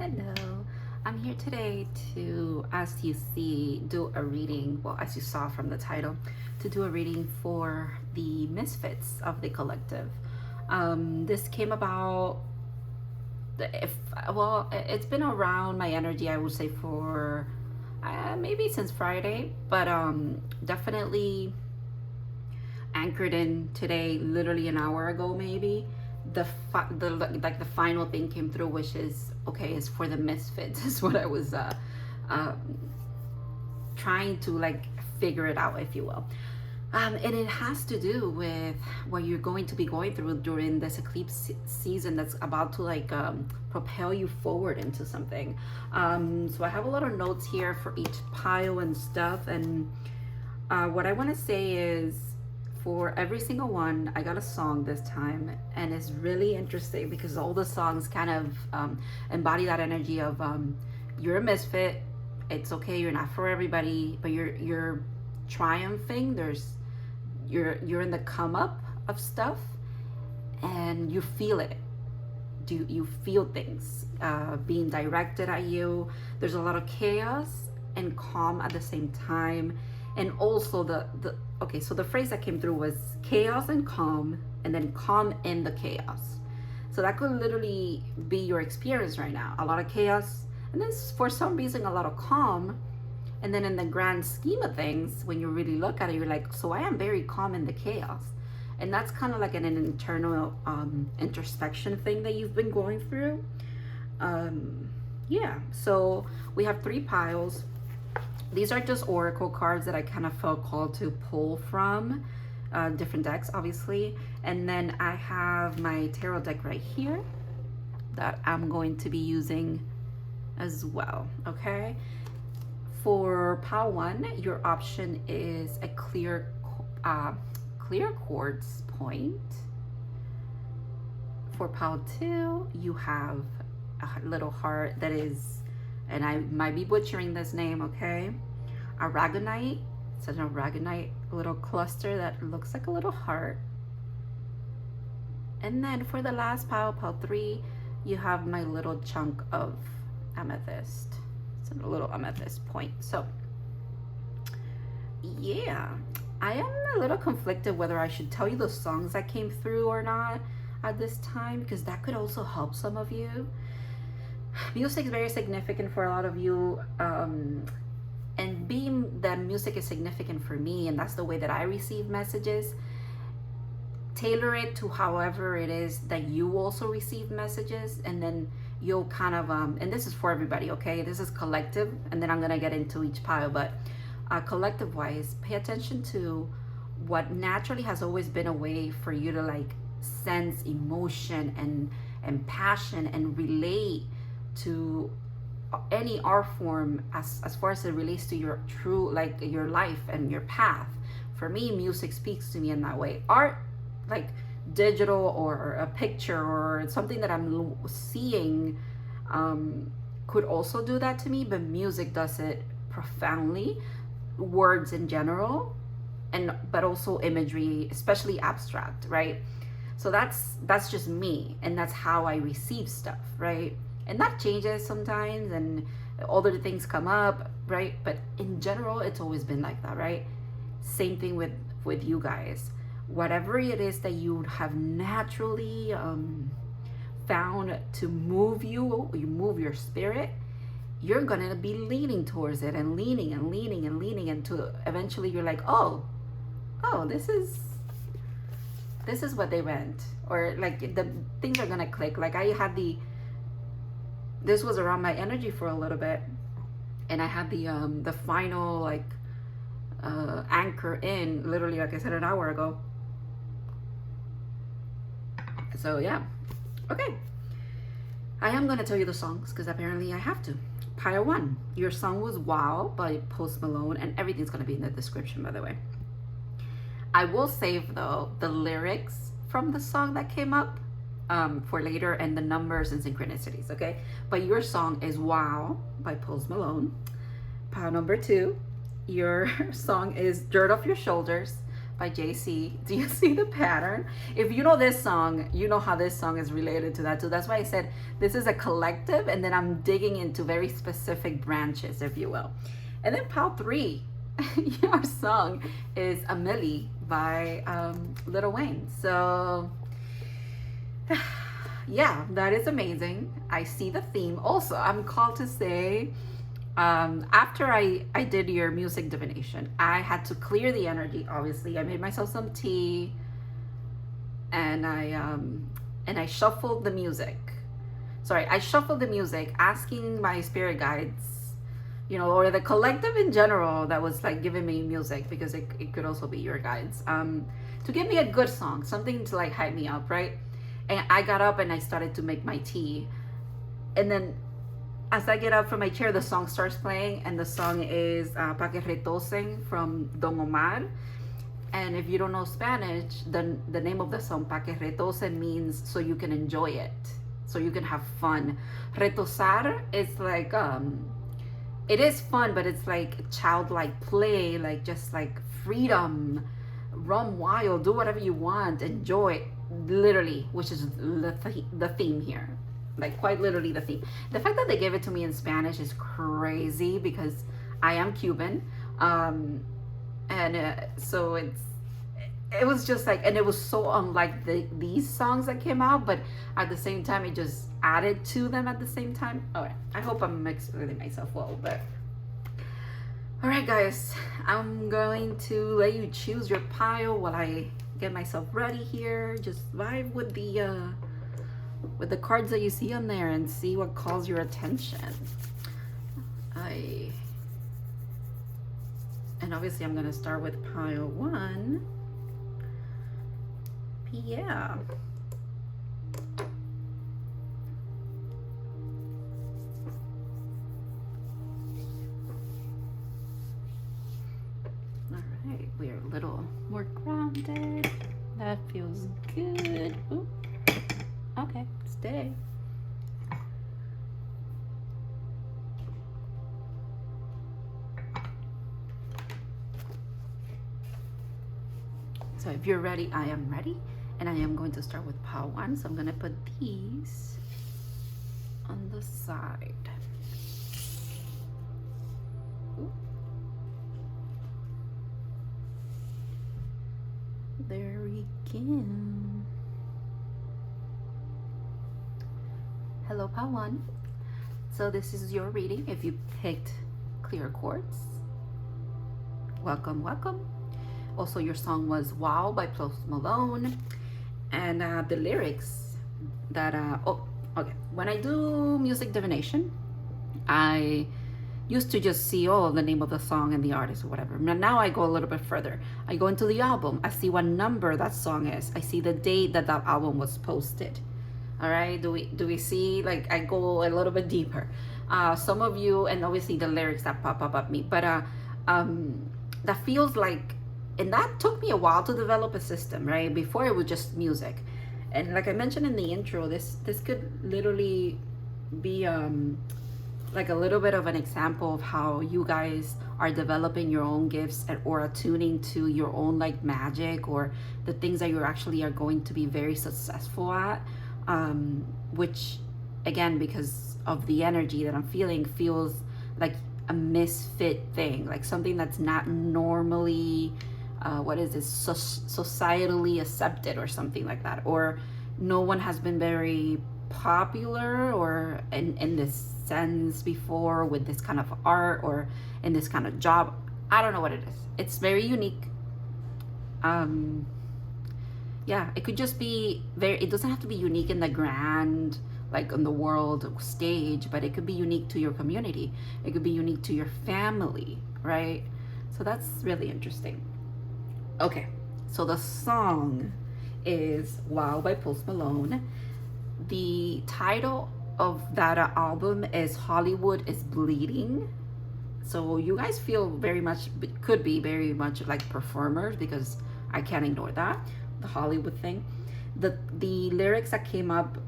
Hello, I'm here today to, as you see, do a reading, well, as you saw from the title, to do a reading for the misfits of the collective. This came about, it's been around my energy, I would say, for maybe since Friday, but definitely anchored in today, literally an hour ago, maybe. The final thing came through, which is okay, is for the misfits is what I was trying to like figure it out, if you will. And it has to do with what you're going to be going through during this eclipse season that's about to like propel you forward into something. So I have a lot of notes here for each pile and stuff, and what I want to say is, for every single one, I got a song this time, and it's really interesting because all the songs kind of embody that energy of you're a misfit. It's okay, you're not for everybody, but you're triumphing. You're in the come up of stuff, and you feel it. You feel things being directed at you. There's a lot of chaos and calm at the same time. And also okay, so the phrase that came through was chaos and calm, and then calm in the chaos. So that could literally be your experience right now. A lot of chaos, and then for some reason a lot of calm. And then in the grand scheme of things, when you really look at it, you're like, so I am very calm in the chaos. And that's kind of like an internal introspection thing that you've been going through. Yeah, so we have 3 piles. These are just oracle cards that I kind of felt called to pull from different decks, obviously. And then I have my tarot deck right here that I'm going to be using as well, okay? For pile 1, your option is a clear quartz point. For pile 2, you have a little heart that is, and I might be butchering this name, okay? Aragonite. It's an aragonite little cluster that looks like a little heart. And then for the last pile, pile 3, you have my little chunk of amethyst. It's a little amethyst point. So yeah, I am a little conflicted whether I should tell you the songs that came through or not at this time, because that could also help some of you. Music is very significant for a lot of you, and being that music is significant for me, and that's the way that I receive messages, tailor it to however it is that you also receive messages, and then you'll kind of and this is for everybody, okay? This is collective, and then I'm gonna get into each pile, but collective wise, pay attention to what naturally has always been a way for you to like sense emotion and passion and relate to any art form as far as it relates to your true, like your life and your path. For me, music speaks to me in that way. Art, like digital or a picture or something that I'm seeing, could also do that to me, but music does it profoundly. Words in general, but also imagery, especially abstract, right? So that's just me, and that's how I receive stuff, right? And that changes sometimes, and other things come up, right? But in general, it's always been like that, right? Same thing with you guys. Whatever it is that you have naturally found to move you move your spirit, you're gonna be leaning towards it and leaning until eventually you're like, oh, this is what they meant, or like the things are gonna click. Like I had this was around my energy for a little bit, and I had the final like anchor in, literally, like I said, an hour ago. So yeah, okay, I am gonna tell you the songs because apparently I have to. Pile 1, your song was Wow by Post Malone, and everything's gonna be in the description, by the way. I will save though the lyrics from the song that came up for later, and the numbers and synchronicities, okay? But your song is Wow by Post Malone. Pile number 2, your song is Dirt Off Your Shoulders by JC. Do you see the pattern? If you know this song, you know how this song is related to that too. That's why I said this is a collective, and then I'm digging into very specific branches, if you will. And then pile 3, your song is a Milli by Lil Wayne. So yeah, that is amazing. I see the theme. Also, I'm called to say, after I did your music divination, I had to clear the energy. Obviously, I made myself some tea, and I shuffled the music. Sorry, I shuffled the music, asking my spirit guides, you know, or the collective in general that was like giving me music, because it could also be your guides, to give me a good song, something to like hype me up, right? And I got up and I started to make my tea, and then as I get up from my chair, the song starts playing, and the song is Pa que retosen from Don Omar. And if you don't know Spanish, then the name of the song, Pa que retosen, means so you can enjoy it, so you can have fun. Retosar is like, it is fun, but it's like childlike play, like just like freedom, run wild, do whatever you want, enjoy, literally, which is the theme here. Like quite literally the theme. The fact that they gave it to me in Spanish is crazy, because I am Cuban, and so it was just like, and it was so unlike these songs that came out, but at the same time it just added to them at the same time. All right, I hope I'm explaining myself well, but all right, guys, I'm going to let you choose your pile while I get myself ready here. Just vibe with the cards that you see on there and see what calls your attention. And obviously I'm gonna start with pile 1. Yeah. All right, we're a little more grounded. That feels good. Ooh. Okay, stay. So if you're ready, I am ready. And I am going to start with pile 1. So I'm going to put these on the side. Ooh. There we go. Hello, pile 1. So this is your reading. If you picked clear quartz, welcome, welcome. Also, your song was Wow by Post Malone. And the lyrics that, okay. When I do music divination, I used to just see, the name of the song and the artist or whatever. Now I go a little bit further. I go into the album. I see what number that song is. I see the date that that album was posted. All right, do we see, like, I go a little bit deeper. Some of you, and obviously the lyrics that pop up at me, but that feels like, and that took me a while to develop a system, right? Before it was just music. And like I mentioned in the intro, this could literally be like a little bit of an example of how you guys are developing your own gifts or attuning to your own like magic, or the things that you actually are going to be very successful at, which again, because of the energy that I'm feeling, feels like a misfit thing, like something that's not normally what is this, societally accepted or something like that, or no one has been very popular or in this sense before with this kind of art or in this kind of job. I don't know what it is. It's very unique. Yeah, it could just be very, it doesn't have to be unique in the grand, like on the world stage, but it could be unique to your community. It could be unique to your family, right? So that's really interesting. Okay, so the song is Wow by Post Malone. The title of that album is Hollywood is Bleeding. So you guys feel very much, could be very much like performers, because I can't ignore that, the Hollywood thing. The lyrics that came up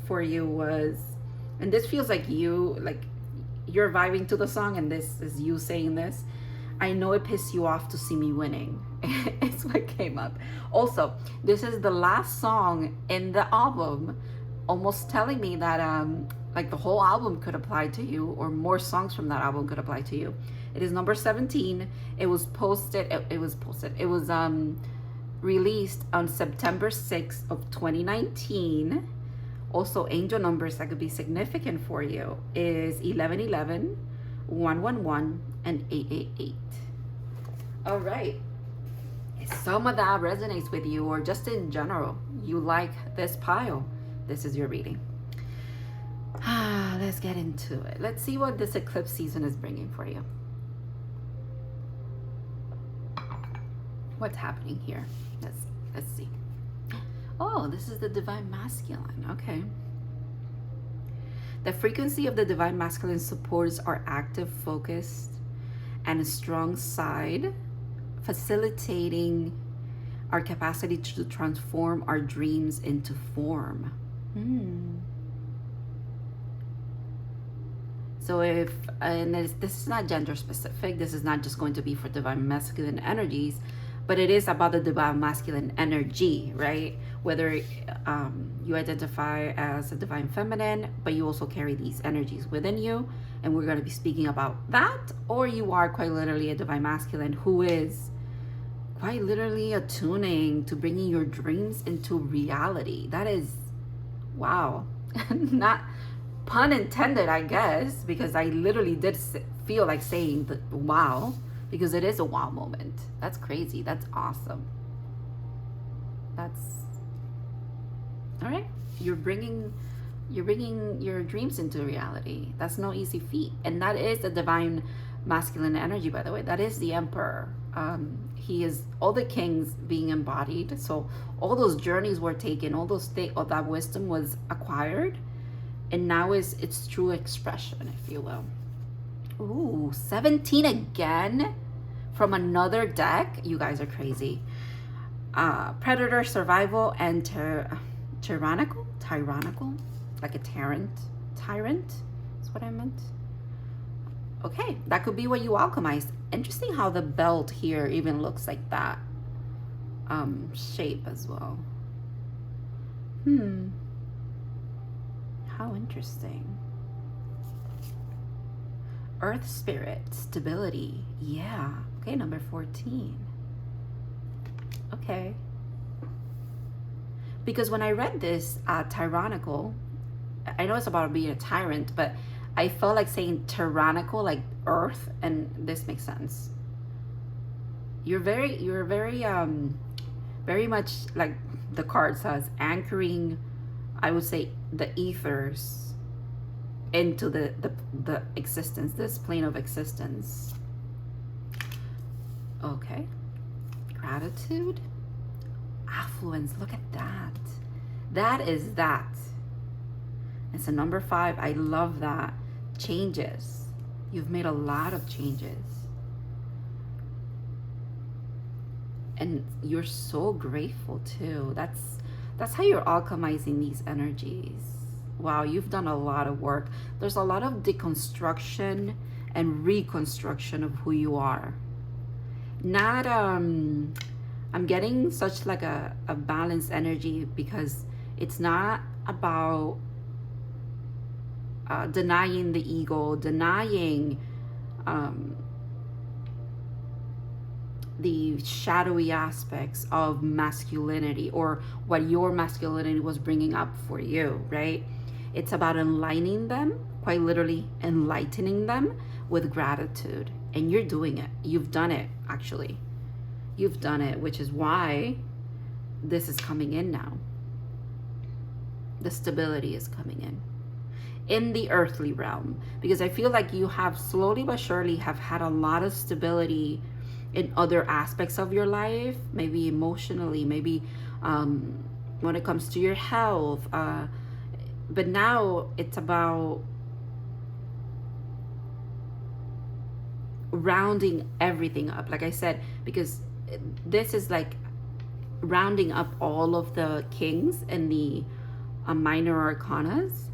for you was, and this feels like you, like you're vibing to the song, and this is you saying this. I know it pissed you off to see me winning. It's what came up. Also, this is the last song in the album, almost telling me that like the whole album could apply to you, or more songs from that album could apply to you. It is number 17. It was released on September 6th of 2019. Also, angel numbers that could be significant for you is 1111, 111, and 888. All right. If some of that resonates with you, or just in general, you like this pile, this is your reading. Let's get into it. Let's see what this eclipse season is bringing for you. What's happening here? Let's see. Oh, this is the divine masculine. Okay. The frequency of the divine masculine supports our active, focused, and a strong side, facilitating our capacity to transform our dreams into form. So this is not gender specific. This is not just going to be for divine masculine energies, but it is about the divine masculine energy, right? Whether you identify as a divine feminine, but you also carry these energies within you, and we're going to be speaking about that, or you are quite literally a divine masculine who is quite literally attuning to bringing your dreams into reality. That is, wow. Not pun intended, I guess, because I literally did feel like saying the wow, because it is a wow moment. That's crazy. That's awesome. That's all right. You're bringing your dreams into reality. That's no easy feat, and that is the divine masculine energy, by the way. That is the emperor. He is all the kings being embodied. So all those journeys were taken, all that wisdom was acquired, and now is its true expression, if you will. Ooh, 17 again from another deck. You guys are crazy. Predator, survival, and tyrannical, like a tyrant is what I meant. Okay, that could be what you alchemized. Interesting how the belt here even looks like that shape as well. How interesting. Earth spirit, stability. Yeah. Okay, number 14. Okay. Because when I read this, tyrannical, I know it's about being a tyrant, but I felt like saying tyrannical, like earth, and this makes sense. You're very much like the card says, anchoring, I would say, the ethers into the existence, this plane of existence. Okay. Gratitude, affluence. Look at that. That is that. It's a number 5. I love that. Changes. You've made a lot of changes, and you're so grateful too. That's how you're alchemizing these energies. Wow, you've done a lot of work. There's a lot of deconstruction and reconstruction of who you are. Not I'm getting such like a balanced energy, because it's not about denying the ego, denying the shadowy aspects of masculinity, or what your masculinity was bringing up for you, right? It's about enlightening them, quite literally enlightening them with gratitude. And you're doing it. You've done it, actually. You've done it, which is why this is coming in now. The stability is coming in the earthly realm, because I feel like you have slowly but surely have had a lot of stability in other aspects of your life, maybe emotionally, maybe when it comes to your health, but now it's about rounding everything up, like I said, because this is like rounding up all of the kings and the minor arcanas,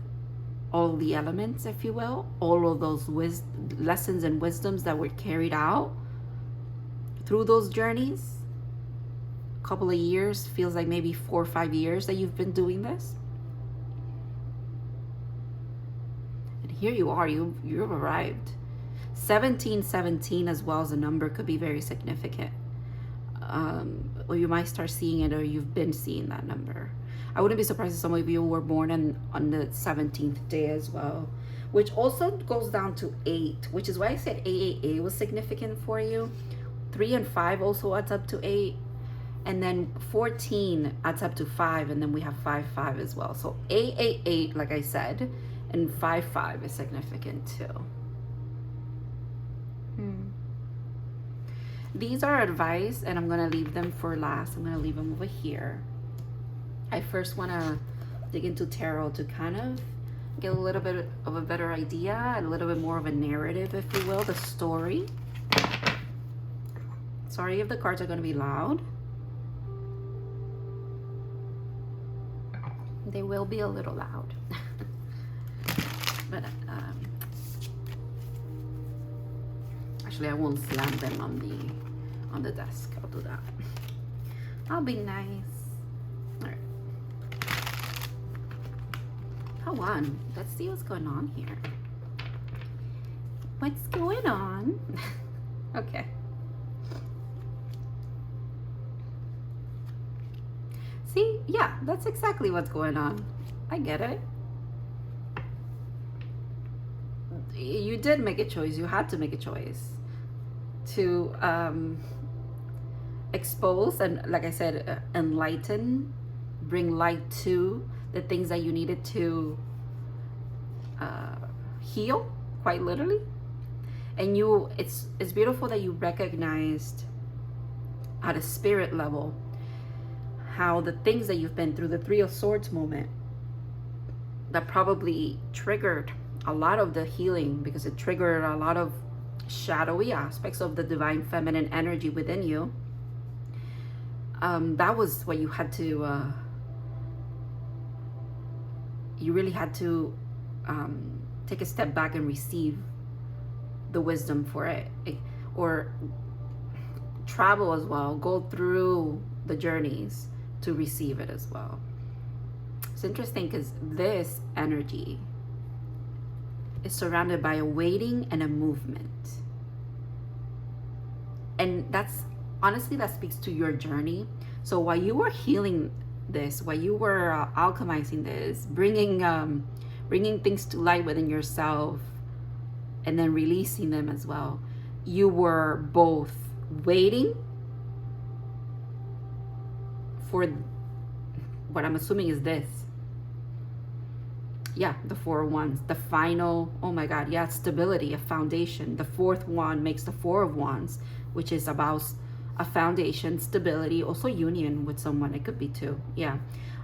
all the elements, if you will, all of those lessons and wisdoms that were carried out through those journeys, a couple of years, feels like maybe 4 or 5 years that you've been doing this. And here you are, you've arrived. 1717 as well as a number could be very significant. Or you might start seeing it, or you've been seeing that number. I wouldn't be surprised if some of you were born on the 17th day as well, which also goes down to 8, which is why I said 888 was significant for you. 3 and 5 also adds up to 8, and then 14 adds up to 5, and then we have 55 as well. So 888, like I said, and 55 is significant too. These are advice, and I'm gonna leave them for last. I'm gonna leave them over here. I first wanna dig into tarot to kind of get a little bit of a better idea, a little bit more of a narrative, if you will, the story. Sorry if the cards are gonna be loud. They will be a little loud. But actually, I won't slam them on the desk. I'll do that. I'll be nice. All right. Come on. Let's see what's going on here. What's going on? Okay. See? Yeah, that's exactly what's going on. I get it. You did make a choice. You had to make a choice to expose and, like I said, enlighten, bring light to the things that you needed to heal, quite literally. And it's beautiful that you recognized at a spirit level how the things that you've been through, the 3 of Swords moment, that probably triggered a lot of the healing, because it triggered a lot of shadowy aspects of the divine feminine energy within you. That was what you had to you really had to take a step back and receive the wisdom for it, or travel as well, go through the journeys to receive it as well. It's interesting because this energy is surrounded by a waiting and a movement. And that's, honestly, that speaks to your journey. So while you were healing this, while you were alchemizing this, bringing things to light within yourself, and then releasing them as well, you were both waiting for what I'm assuming is this. Yeah, the 4 of Wands, the final, oh my God, yeah, stability, a foundation. The 4th wand makes the 4 of Wands, which is about a foundation, stability, also union with someone. It could be 2, yeah.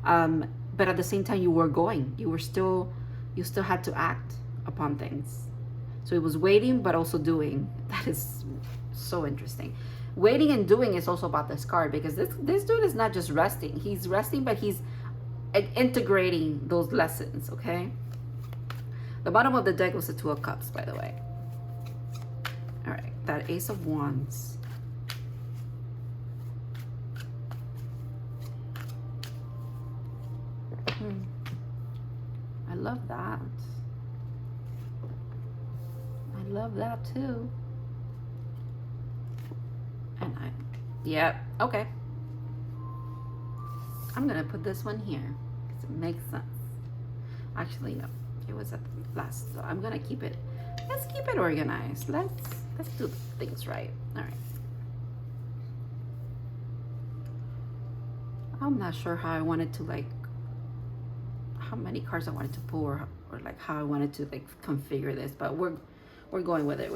But at the same time, you were going. You still had to act upon things. So it was waiting, but also doing. That is so interesting. Waiting and doing is also about this card, because this dude is not just resting. He's resting, but he's integrating those lessons, okay? The bottom of the deck was the 2 of Cups, by the way. All right, that Ace of Wands. I love that. I love that too. And yeah, okay. I'm gonna put this one here because it makes sense. Actually, no, it was at the last, so I'm gonna keep it. Let's keep it organized. Let's do things right. All right. I'm not sure how I wanted to, like, how many cards I wanted to pull, or like how I wanted to, like, configure this, but we're going with it.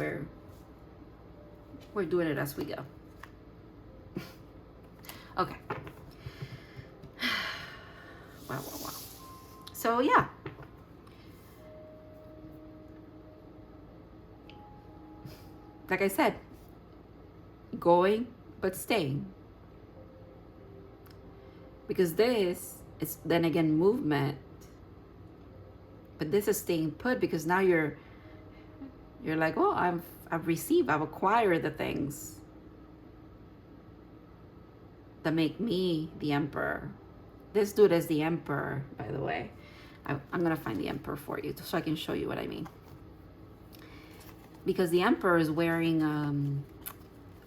We're doing it as we go. Okay. Wow. So yeah. Like I said, going but staying. Because this is then again movement. But this is staying put, because now you're like, oh, I've received, I've acquired the things. that make me the emperor. This dude is the emperor, by the way. I'm gonna find the emperor for you so I can show you what I mean. Because the emperor is wearing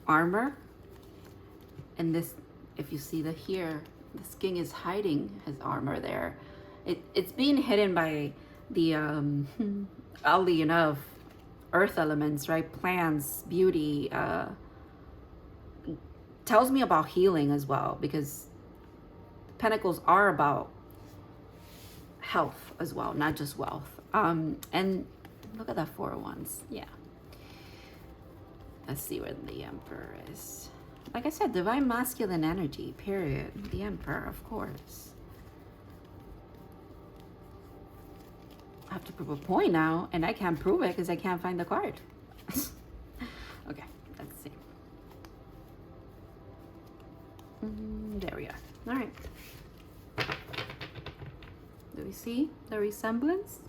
armor, and this, if you see the here, this king is hiding his armor there. It's being hidden by the oddly enough, earth elements, right? Plants, beauty, tells me about healing as well, because pentacles are about health as well, not just wealth. And look at that 4 of Wands. Yeah. Let's see where the emperor is. Like I said, divine masculine energy, period. The emperor, of course. I have to prove a point now, and I can't prove it because I can't find the card. Okay, let's see. There we are. All right. Do we see the resemblance?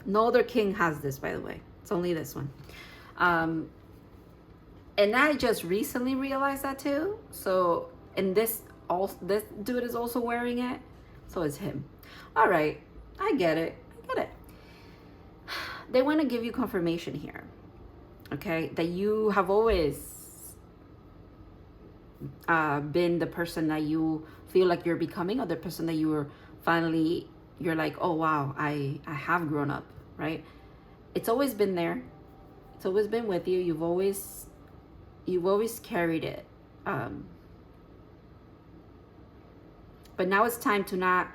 No other king has this, by the way. It's only this one. And I just recently realized that too. So, and this dude is also wearing it. So it's him. All right. I get it. I get it. They want to give you confirmation here. Okay. That you have always been the person that you feel like you're becoming, or the person that you were finally, you're like, oh wow, I have grown up, right? It's always been there. It's always been with you. You've always carried it. But now it's time to not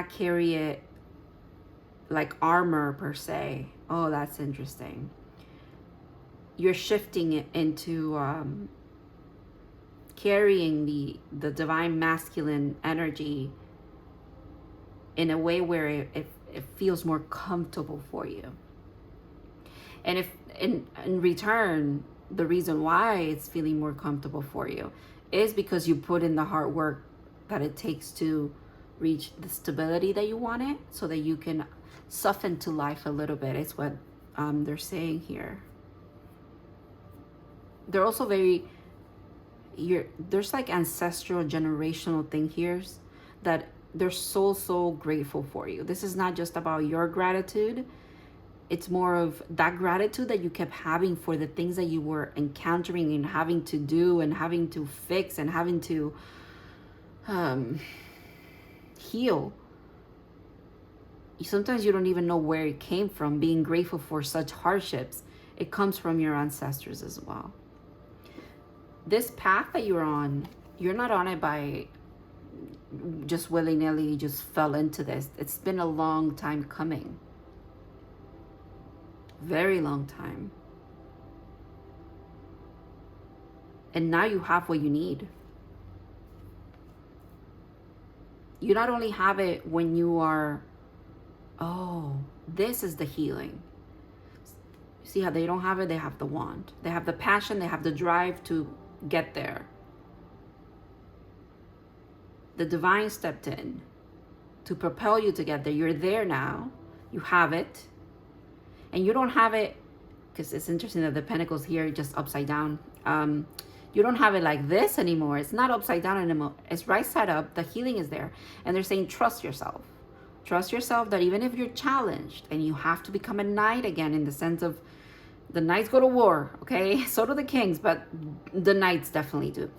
carry it like armor per se. Oh, that's interesting. You're shifting it into carrying the divine masculine energy in a way where it feels more comfortable for you. And if in return, the reason why it's feeling more comfortable for you is because you put in the hard work that it takes to reach the stability that you wanted, so that you can soften to life a little bit. It's what they're saying here. They're also very, there's like ancestral generational thing here that they're so grateful for you. This is not just about your gratitude. It's more of that gratitude that you kept having for the things that you were encountering and having to do and having to fix and having to heal. Sometimes you don't even know where it came from. Being grateful for such hardships, it comes from your ancestors as well. This path that you're on, you're not on it by just willy-nilly, just fell into this. It's been a long time coming. Very long time. And now you have what you need. You not only have it when you are, oh, this is the healing. See how they don't have it? They have the wand. They have the passion. They have the drive to get there. The divine stepped in to propel you to get there. You're there now. You have it. And you don't have it, because it's interesting that the pentacles here just upside down. You don't have it like this anymore. It's not upside down anymore. It's right side up. The healing is there. And they're saying, trust yourself. Trust yourself that even if you're challenged and you have to become a knight again, in the sense of the knights go to war, okay? So do the kings, but the knights definitely do.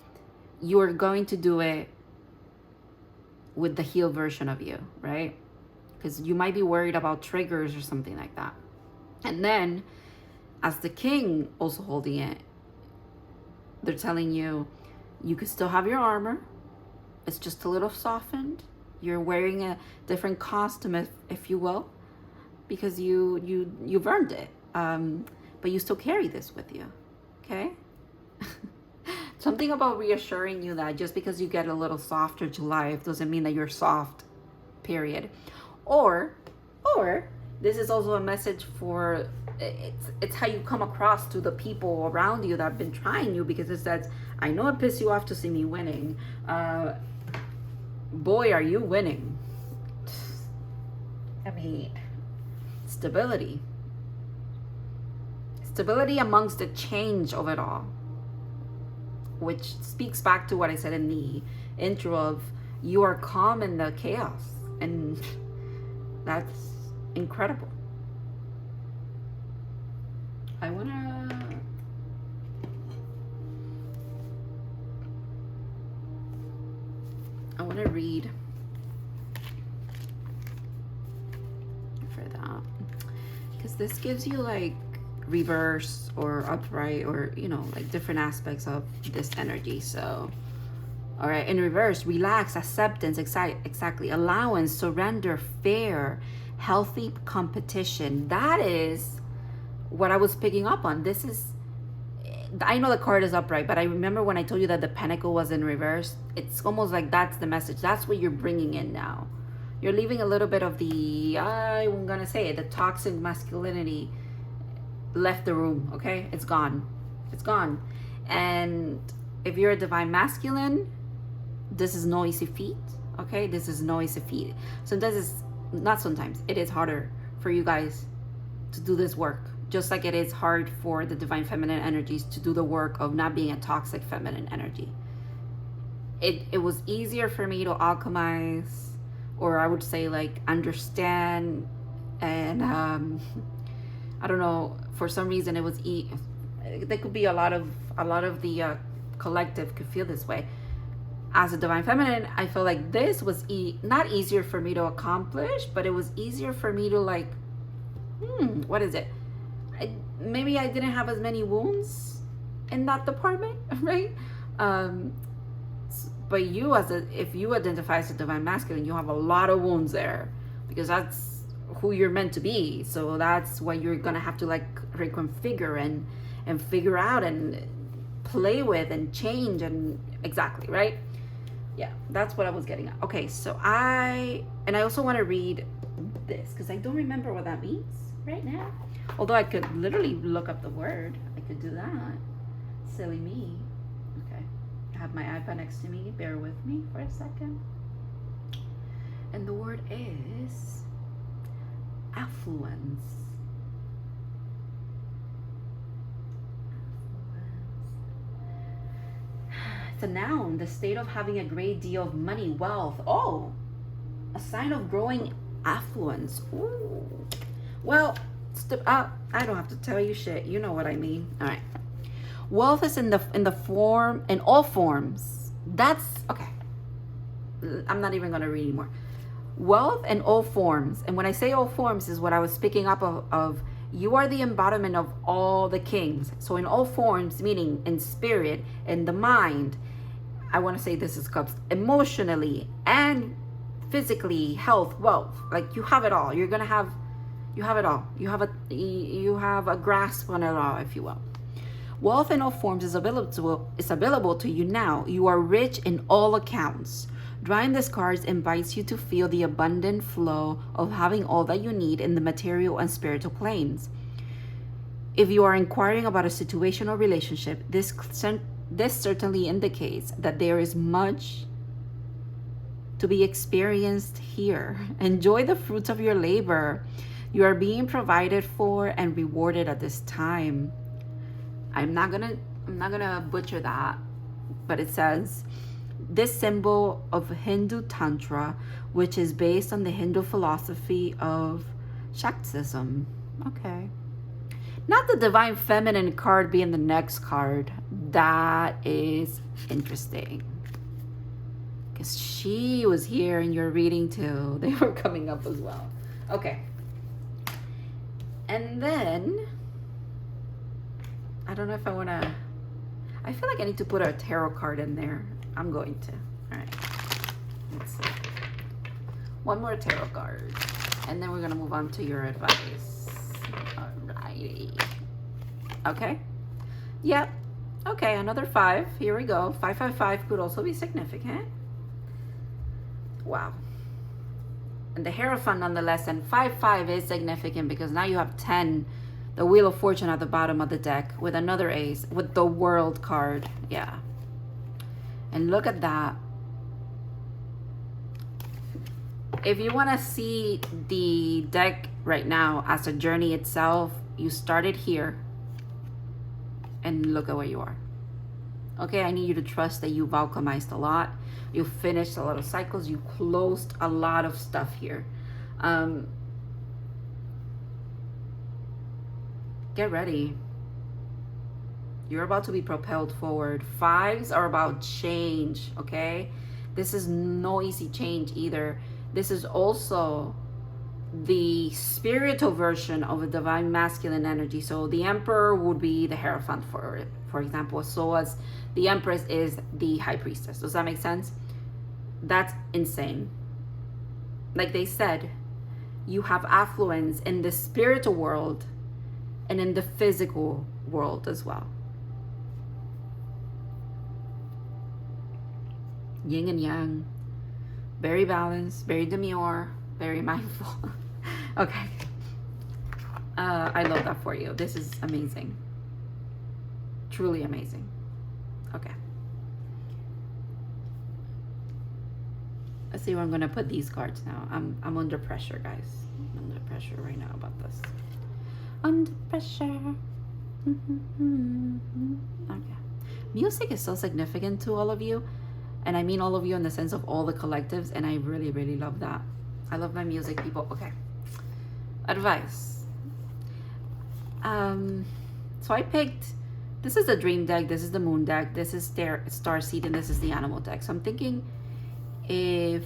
You're going to do it with the healed version of you, right? Because you might be worried about triggers or something like that. And then, as the king also holding it, they're telling you, you could still have your armor. It's just a little softened. You're wearing a different costume, if you will, because you've earned it. But you still carry this with you, okay? Something about reassuring you that just because you get a little softer to life doesn't mean that you're soft, period. Or this is also a message for, it's how you come across to the people around you that have been trying you, because it says, I know it pissed you off to see me winning. Boy, are you winning. I mean, stability. Stability amongst the change of it all. which speaks back to what I said in the intro of you are calm in the chaos, and that's incredible. I wanna read for that, because this gives you like reverse or upright, or you know, like different aspects of this energy. So all right, in reverse, relax, acceptance, exactly, allowance, surrender, fair, healthy competition. That is what I was picking up on. This is, I know the card is upright, but I remember when I told you that the pentacle was in reverse. It's almost like that's the message. That's what you're bringing in now. You're leaving a little bit of the, I'm gonna say it, the toxic masculinity left the room. Okay, it's gone. It's gone. And if you're a divine masculine, this is no easy feat. Okay, this is no easy feat. Sometimes it's not, sometimes it is harder for you guys to do this work, just like it is hard for the divine feminine energies to do the work of not being a toxic feminine energy. It was easier for me to alchemize, or I would say like understand, and I don't know, for some reason it was there could be a lot of the collective could feel this way. As a divine feminine, I feel like this was not easier for me to accomplish, but it was easier for me to like, what is it? Maybe I didn't have as many wounds in that department, right? But you, if you identify as a divine masculine, you have a lot of wounds there, because that's who you're meant to be. So that's what you're gonna have to like reconfigure and figure out and play with and change, and exactly, right? Yeah, that's what I was getting at. Okay, so I also want to read this because I don't remember what that means right now. Although I could literally look up the word. I could do that. Silly me. Okay, I have my iPad next to me. Bear with me for a second. And the word is affluence. It's a noun, the state of having a great deal of money, wealth. Oh, a sign of growing affluence. Ooh. Well, I don't have to tell you shit. You know what I mean. All right. Wealth is in all forms. That's okay. I'm not even gonna read anymore. Wealth in all forms, and when I say all forms, is what I was picking up of. You are the embodiment of all the kings. So in all forms, meaning in spirit, in the mind, I want to say this is cups, emotionally and physically, health, wealth. Like you have it all. You have it all. You have a grasp on it all, if you will. Wealth in all forms is available to you now. You are rich in all accounts. Drawing this card invites you to feel the abundant flow of having all that you need in the material and spiritual planes. If you are inquiring about a situation or relationship, this certainly indicates that there is much to be experienced here. Enjoy the fruits of your labor. You are being provided for and rewarded at this time. I'm not gonna butcher that, but it says, this symbol of Hindu Tantra, which is based on the Hindu philosophy of Shaktism. Okay. Not the divine feminine card being the next card. That is interesting. Because she was here in your reading too. They were coming up as well. Okay. And then, I don't know if I want to, I feel like I need to put a tarot card in there. I'm going to. All right. Let's see. One more tarot card. And then we're going to move on to your advice. Alrighty. Okay. Yep. Okay, another 5. Here we go. 555 could also be significant. Wow. And the Hierophant nonetheless. And 55 is significant because now you have 10. The Wheel of Fortune at the bottom of the deck with another ace. With the World card. Yeah. And look at that. If you want to see the deck right now as a journey itself, you started here and look at where you are. Okay, I need you to trust that you've alchemized a lot. You've finished a lot of cycles. You closed a lot of stuff here. Get ready. You're about to be propelled forward. Fives are about change, okay? This is no easy change either. This is also the spiritual version of a divine masculine energy. So the Emperor would be the Hierophant, for example. So as the Empress is the High Priestess. Does that make sense? That's insane. Like they said, you have affluence in the spiritual world and in the physical world as well. Yin and yang, very balanced, very demure, very mindful. Okay, I love that for you. This is amazing, truly amazing. Okay, let's see where I'm gonna put these cards now. I'm under pressure, guys. I'm under pressure right now about this. Under pressure. Okay, music is so significant to all of you. And I mean all of you in the sense of all the collectives. And I really, really love that. I love my music, people. Okay. Advice. So I picked, this is the dream deck. This is the moon deck. This is Starseed. And this is the animal deck. So I'm thinking if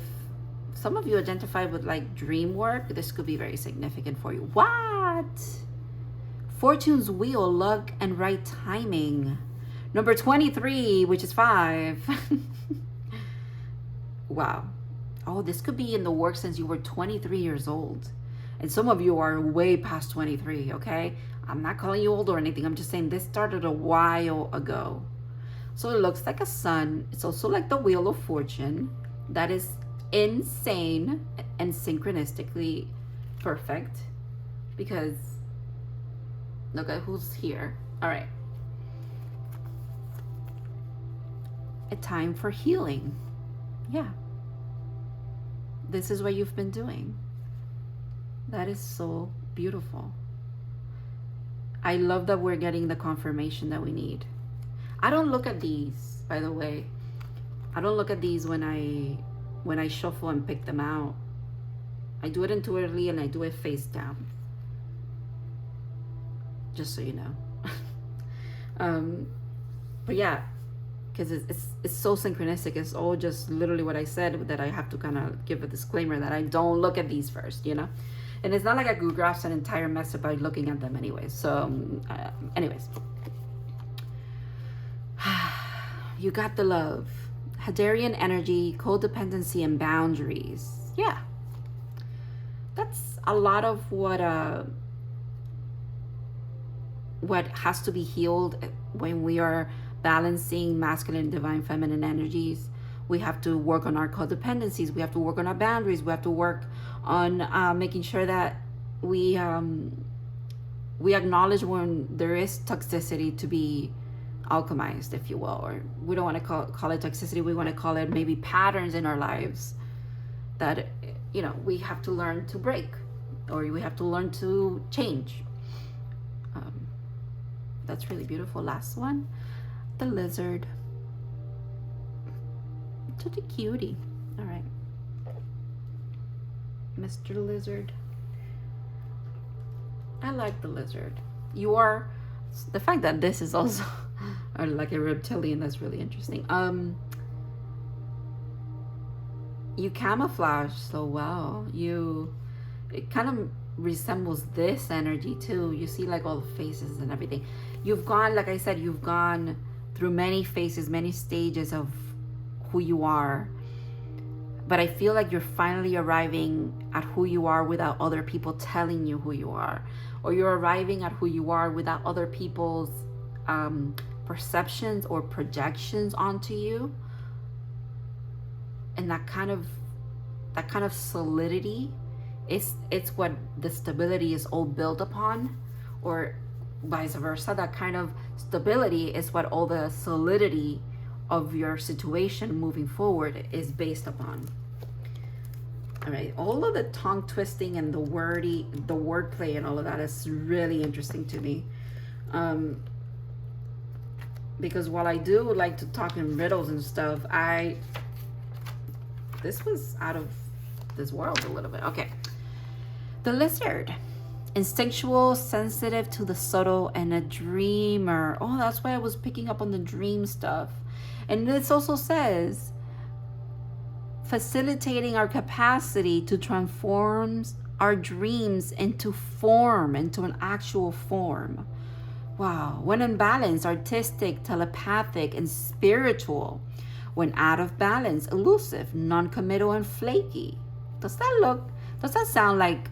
some of you identify with like dream work, this could be very significant for you. What? Fortune's wheel, luck, and right timing. Number 23, which is 5. Wow. Oh, this could be in the work since you were 23 years old. And some of you are way past 23, okay? I'm not calling you old or anything. I'm just saying this started a while ago. So it looks like a sun. It's also like the Wheel of Fortune. That is insane and synchronistically perfect. Because look at who's here. All right. A time for healing. Yeah. This is what you've been doing. That is so beautiful. I love that we're getting the confirmation that we need. I don't look at these, by the way. I don't look at these when I shuffle and pick them out. I do it intuitively and I do it face down. Just so you know. But yeah, because it's so synchronistic. It's all just literally what I said, that I have to kind of give a disclaimer that I don't look at these first, you know. And it's not like I could grasp an entire mess by looking at them anyways. So anyways, you got the love, Hadarian energy, codependency, and boundaries. Yeah, that's a lot of what has to be healed when we are balancing masculine and divine feminine energies. We have to work on our codependencies. We have to work on our boundaries. We have to work on making sure that we acknowledge when there is toxicity to be alchemized, if you will. Or we don't want to call it toxicity. We want to call it maybe patterns in our lives that, you know, we have to learn to break, or we have to learn to change. That's really beautiful. Last one. The lizard. Such a cutie. All right, Mr. Lizard. I like the lizard. You are, the fact that this is also like a reptilian, that's really interesting. You camouflage so well. It kind of resembles this energy too. You see like all the faces and everything. You've gone, like I said, you've gone through many phases, many stages of who you are. But I feel like you're finally arriving at who you are without other people telling you who you are. Or you're arriving at who you are without other people's perceptions or projections onto you. And that kind of solidity, it's what the stability is all built upon, or vice versa. That kind of stability is what all the solidity of your situation moving forward is based upon. All right, all of the tongue twisting and the wordplay and all of that is really interesting to me. because while I do like to talk in riddles and stuff, this was out of this world a little bit. Okay. The lizard. Instinctual, sensitive to the subtle, and a dreamer. Oh, that's why I was picking up on the dream stuff. And this also says facilitating our capacity to transform our dreams into form, into an actual form. Wow. When in balance, artistic, telepathic, and spiritual. When out of balance, elusive, non-committal, and flaky. Does that sound like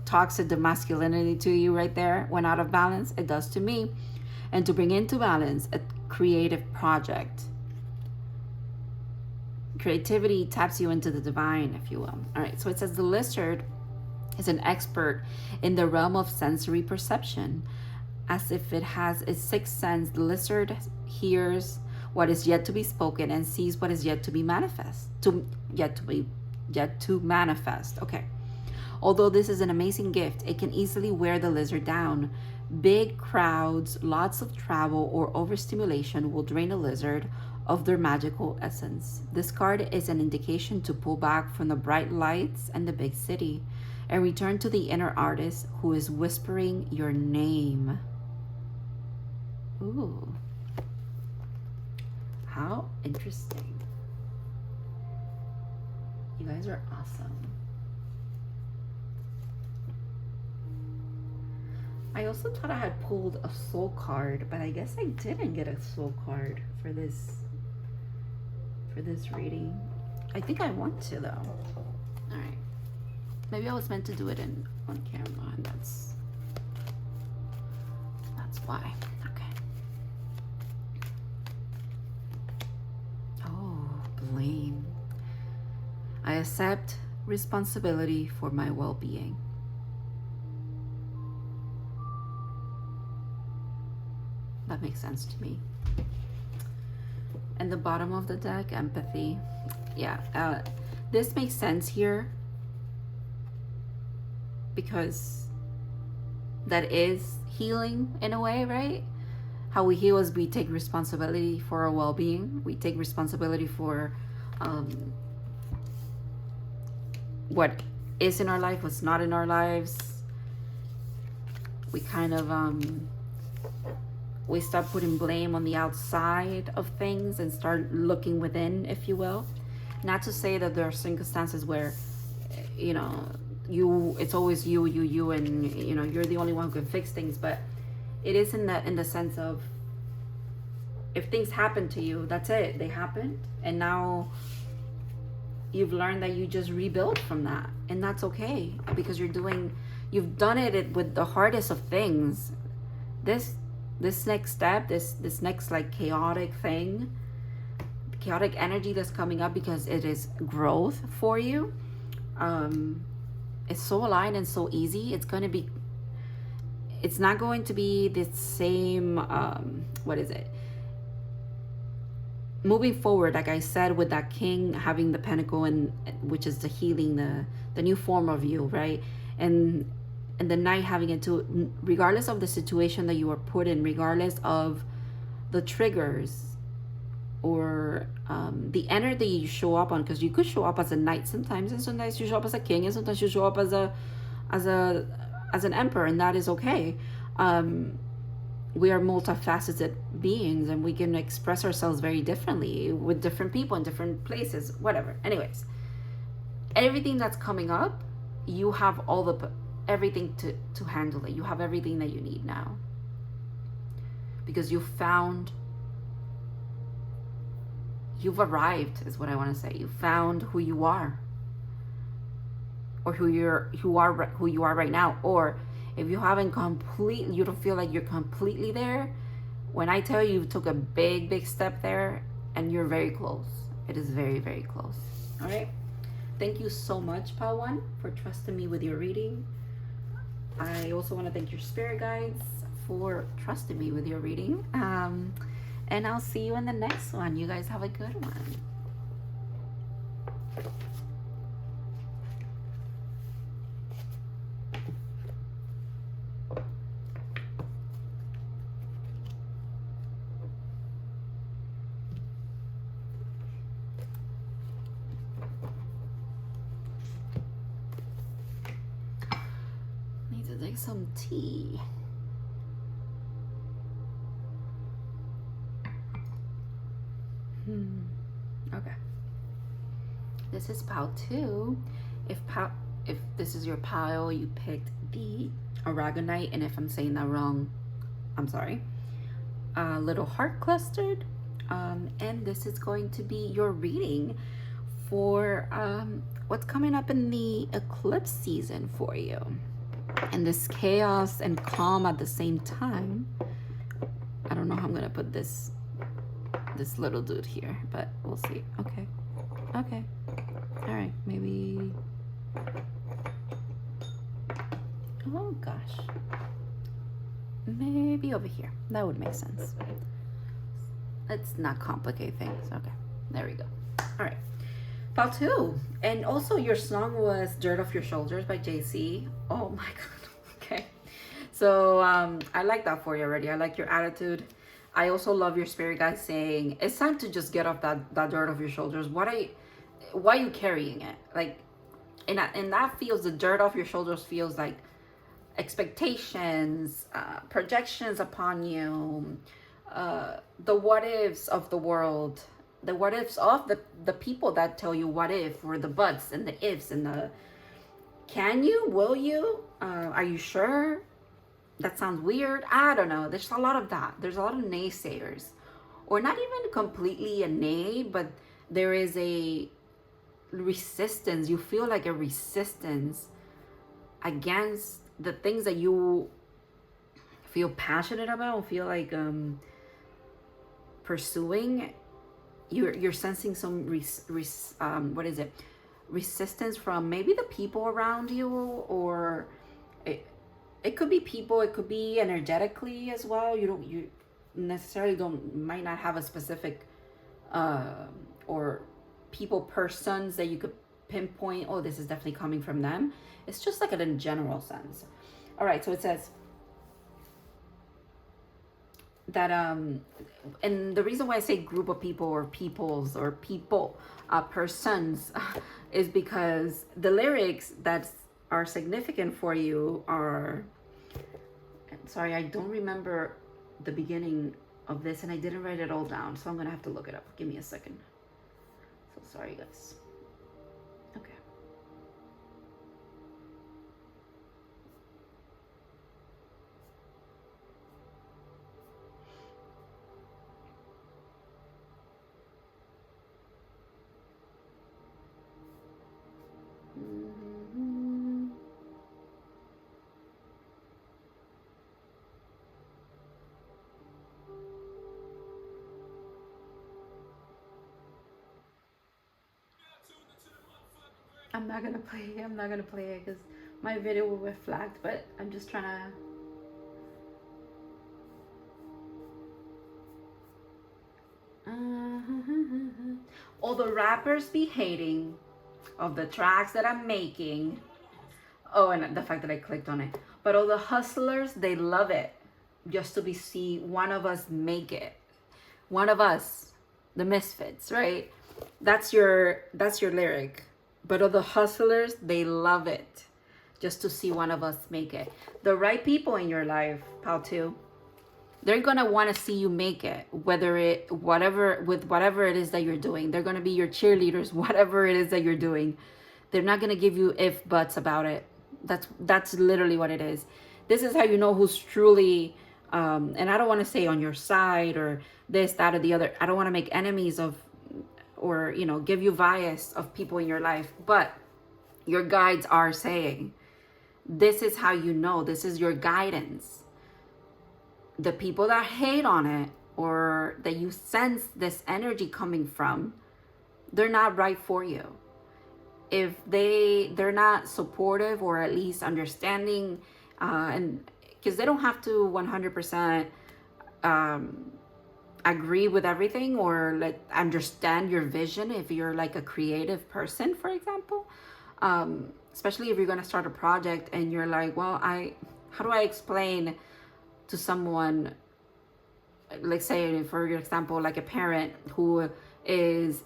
toxic masculinity to you right there? When out of balance, it does to me. And to bring into balance, a creative project. Creativity taps you into the divine, if you will. All right, so it says the lizard is an expert in the realm of sensory perception. As if it has a sixth sense, the lizard hears what is yet to be spoken and sees what is yet to be manifest. Yet to manifest. Okay. Although this is an amazing gift, it can easily wear the lizard down. Big crowds, lots of travel, or overstimulation will drain a lizard of their magical essence. This card is an indication to pull back from the bright lights and the big city and return to the inner artist who is whispering your name. Ooh. How interesting. You guys are awesome. I also thought I had pulled a soul card, but I guess I didn't get a soul card for this reading. I think I want to though. All right. Maybe I was meant to do it on camera, and that's why. Okay. Oh, blame. I accept responsibility for my well-being. That makes sense to me. And the bottom of the deck, empathy. Yeah, this makes sense here because that is healing in a way, right? How we heal is we take responsibility for our well-being. We take responsibility for what is in our life, what's not in our lives. We kind of we start putting blame on the outside of things and start looking within, if you will. Not to say that there are circumstances where, you know, it's always you, and you know you're the only one who can fix things, but it is in the sense of if things happen to you, that's it, they happened, and now you've learned that you just rebuild from that, and that's okay because you've done it with the hardest of things. This next step, this next like chaotic thing, chaotic energy that's coming up because it is growth for you. It's so aligned and so easy. It's not going to be the same, what is it? Moving forward, like I said, with that king having the pentacle, and which is the healing, the new form of you, right? And the knight having it too, regardless of the situation that you are put in, regardless of the triggers or the energy you show up on, because you could show up as a knight sometimes, and sometimes you show up as a king, and sometimes you show up as an emperor, and that is okay. We are multifaceted beings, and we can express ourselves very differently with different people in different places, whatever. Anyways, everything that's coming up, you have everything to handle it. You have everything that you need now because you've arrived, is what I want to say. You found who you are, or who you are right now. Or if you you don't feel like you're completely there, when I tell you took a big step there, and you're very close. It is very, very close. All right. Thank you so much, Pal One, for trusting me with your reading. I also want to thank your spirit guides for trusting me with your reading. And I'll see you in the next one. You guys have a good one. to take some tea. Okay. This is pile 2. If this is your pile, you picked the aragonite, and if I'm saying that wrong, I'm sorry. Little heart clustered, and this is going to be your reading for what's coming up in the eclipse season for you, and this chaos and calm at the same time. I don't know how I'm gonna put this little dude here, but we'll see. Okay, all right, maybe. Oh gosh, maybe over here. That would make sense. Let's not complicate things. Okay, there we go. All right, pile 2. And also your song was Dirt Off Your Shoulders by JC. Oh my god. Okay, so I like that for you already. I like your attitude. I also love your spirit guide saying it's time to just get off that dirt off your shoulders. Why are you carrying it? Like, and that feels, the dirt off your shoulders feels like expectations, projections upon you, the what ifs of the world, the what ifs of the people that tell you what if, or the buts and the ifs and the can you, will you, are you sure, that sounds weird, I don't know. There's a lot of that. There's a lot of naysayers, or not even completely a nay, but there is a resistance. You feel like a resistance against the things that you feel passionate about, feel like pursuing. You're sensing some resistance from maybe the people around you, or it could be people, it could be energetically as well. You necessarily might not have a specific or people, persons that you could pinpoint, oh, this is definitely coming from them. It's just like in a general sense. All right, so it says that and the reason why I say group of people or peoples or people, persons, is because the lyrics that are significant for you are, sorry, I don't remember the beginning of this, and I didn't write it all down, so I'm gonna have to look it up. Give me a second. So sorry, guys. Okay. I'm not gonna play it because my video will get flagged, but I'm just trying to. All the rappers be hating of the tracks that I'm making. Oh, and the fact that I clicked on it. But all the hustlers, they love it. Just to see one of us make it. One of us, the misfits, right? That's your lyric. But all the hustlers, they love it. Just to see one of us make it. The right people in your life, pal too, they're gonna want to see you make it, whatever it is that you're doing. They're gonna be your cheerleaders, whatever it is that you're doing. They're not gonna give you if buts about it. That's literally what it is. This is how you know who's truly, and I don't want to say on your side or this, that, or the other. I don't want to make enemies of, or give you bias of people in your life. But your guides are saying, this is how you know. This is your guidance. The people that hate on it, or that you sense this energy coming from, they're not right for you. If they're not supportive, or at least understanding, and because they don't have to 100% agree with everything, or like understand your vision. If you're like a creative person, for example, especially if you're going to start a project and you're like, well, how do I explain to someone, like say for example, like a parent who is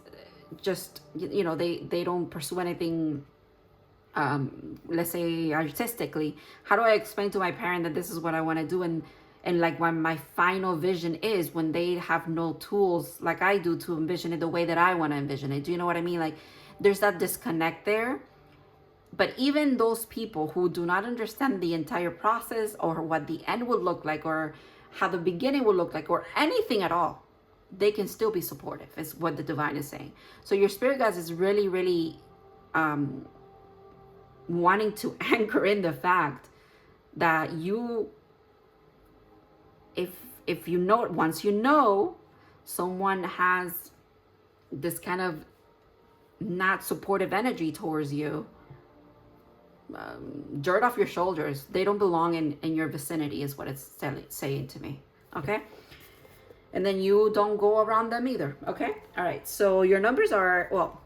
just, they don't pursue anything let's say artistically, how do I explain to my parent that this is what I want to do, and like what my final vision is when they have no tools like I do to envision it the way that I want to envision it? Do you know what I mean? Like there's that disconnect there. But even those people who do not understand the entire process or what the end will look like or how the beginning will look like or anything at all, they can still be supportive, is what the divine is saying. So your spirit guides is really, really wanting to anchor in the fact that you, if you know, once you know someone has this kind of not supportive energy towards you, dirt off your shoulders. They don't belong in your vicinity, is what it's saying to me. Okay. And then you don't go around them either. Okay. All right. So your numbers are, well,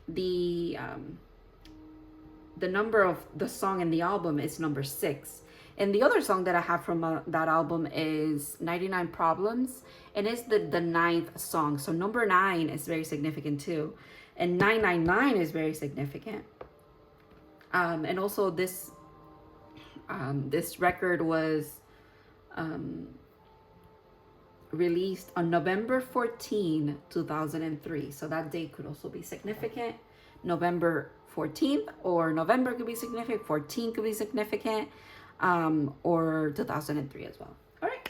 the number of the song in the album is number 6. And the other song that I have from that album is 99 Problems. And it's the 9th song. So number 9 is very significant too. And 999 is very significant. And also this record was released on November 14, 2003. So that date could also be significant. November 14th, or November could be significant, 14 could be significant, or 2003 as well. All right.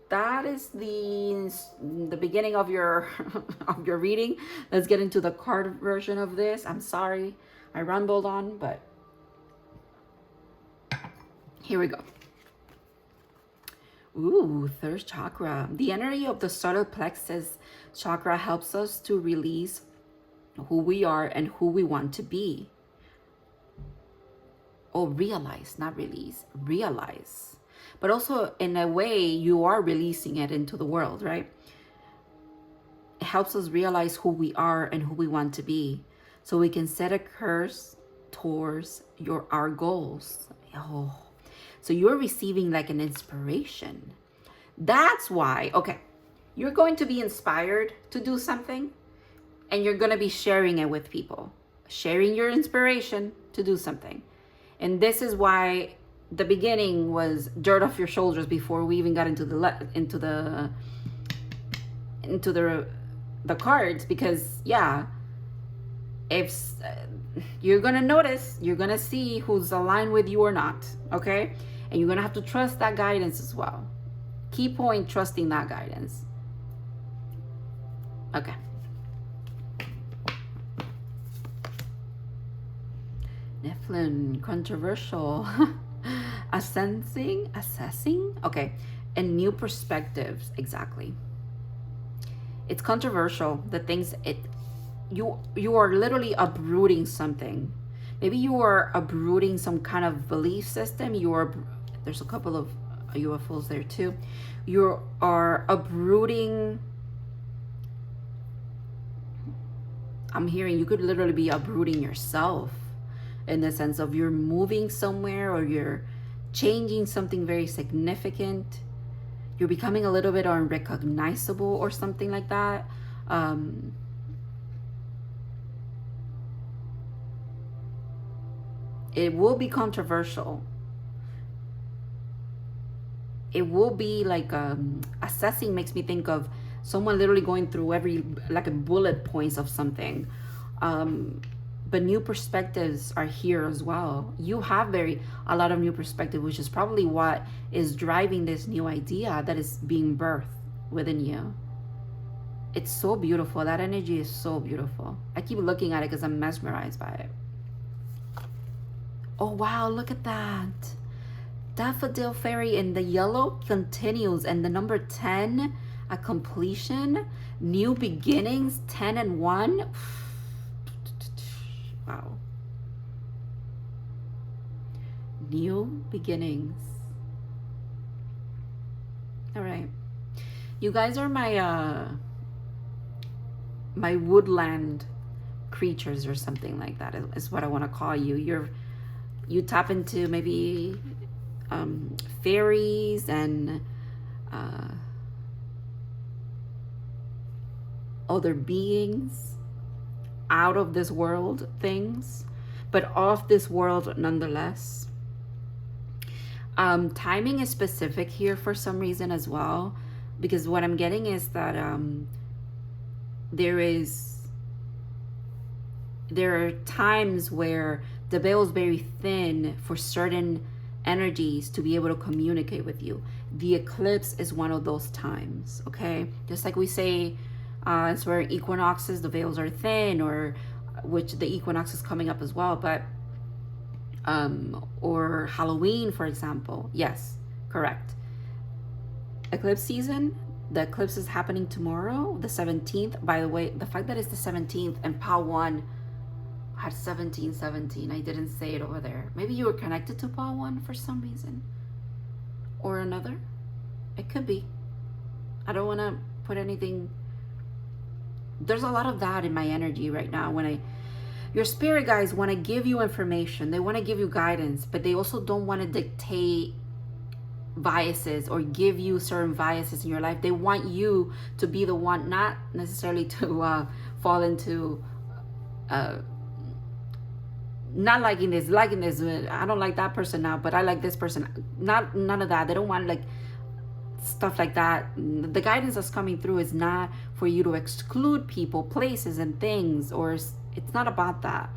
That is the beginning of your of your reading. Let's get into the card version of this. I'm sorry I rambled on, but here we go. Ooh, 3rd chakra. The energy of the solar plexus chakra helps us to release who we are and who we want to be. Oh, realize, not release, realize. But also in a way, you are releasing it into the world, right? It helps us realize who we are and who we want to be, so we can set a course towards our goals. Oh, so you're receiving like an inspiration. That's why, okay, you're going to be inspired to do something, and you're going to be sharing it with people, sharing your inspiration to do something. And this is why the beginning was dirt off your shoulders before we even got into the cards, because yeah, if you're gonna notice, you're gonna see who's aligned with you or not, okay? And you're gonna have to trust that guidance as well. Key point, trusting that guidance. Okay. Nephilim, controversial. Assessing, okay, and new perspectives. Exactly. It's controversial. The things you are literally uprooting something. Maybe you are uprooting some kind of belief system. There's a couple of UFOs there too. You are uprooting. I'm hearing you could literally be uprooting yourself, in the sense of you're moving somewhere, or you're changing something very significant. You're becoming a little bit unrecognizable or something like that. It will be controversial. It will be like assessing makes me think of someone literally going through like a bullet points of something. But new perspectives are here as well. You have a lot of new perspective, which is probably what is driving this new idea that is being birthed within you. It's so beautiful. That energy is so beautiful. I keep looking at it because I'm mesmerized by it. Oh, wow, look at that. Daffodil Fairy in the yellow continues, and the number 10, a completion, new beginnings, 10 and 1. Wow. New beginnings. All right. You guys are my my woodland creatures or something like that is what I want to call you. You tap into maybe fairies and other beings, out of this world things. but of this world nonetheless. Timing is specific here for some reason as well, because what I'm getting is that there are times where the veil is very thin for certain energies to be able to communicate with you. The eclipse is one of those times, okay? Just like we say, it's where equinoxes, the veils are thin, or which the equinox is coming up as well, but or Halloween, for example. Yes, correct. Eclipse season, the eclipse is happening tomorrow, the 17th. By the way, the fact that it's the 17th and PAL 1 had 1717, I didn't say it over there. Maybe you were connected to PAL 1 for some reason or another. It could be. I don't want to put anything. There's a lot of that in my energy right now. Your spirit guides want to give you information, they want to give you guidance, but they also don't want to dictate biases or give you certain biases in your life. They want you to be the one, not necessarily to fall into not liking this, I don't like that person now, but I like this person. None of that. They don't want like stuff like that. The guidance that's coming through is not for you to exclude people, places, and things, or it's not about that.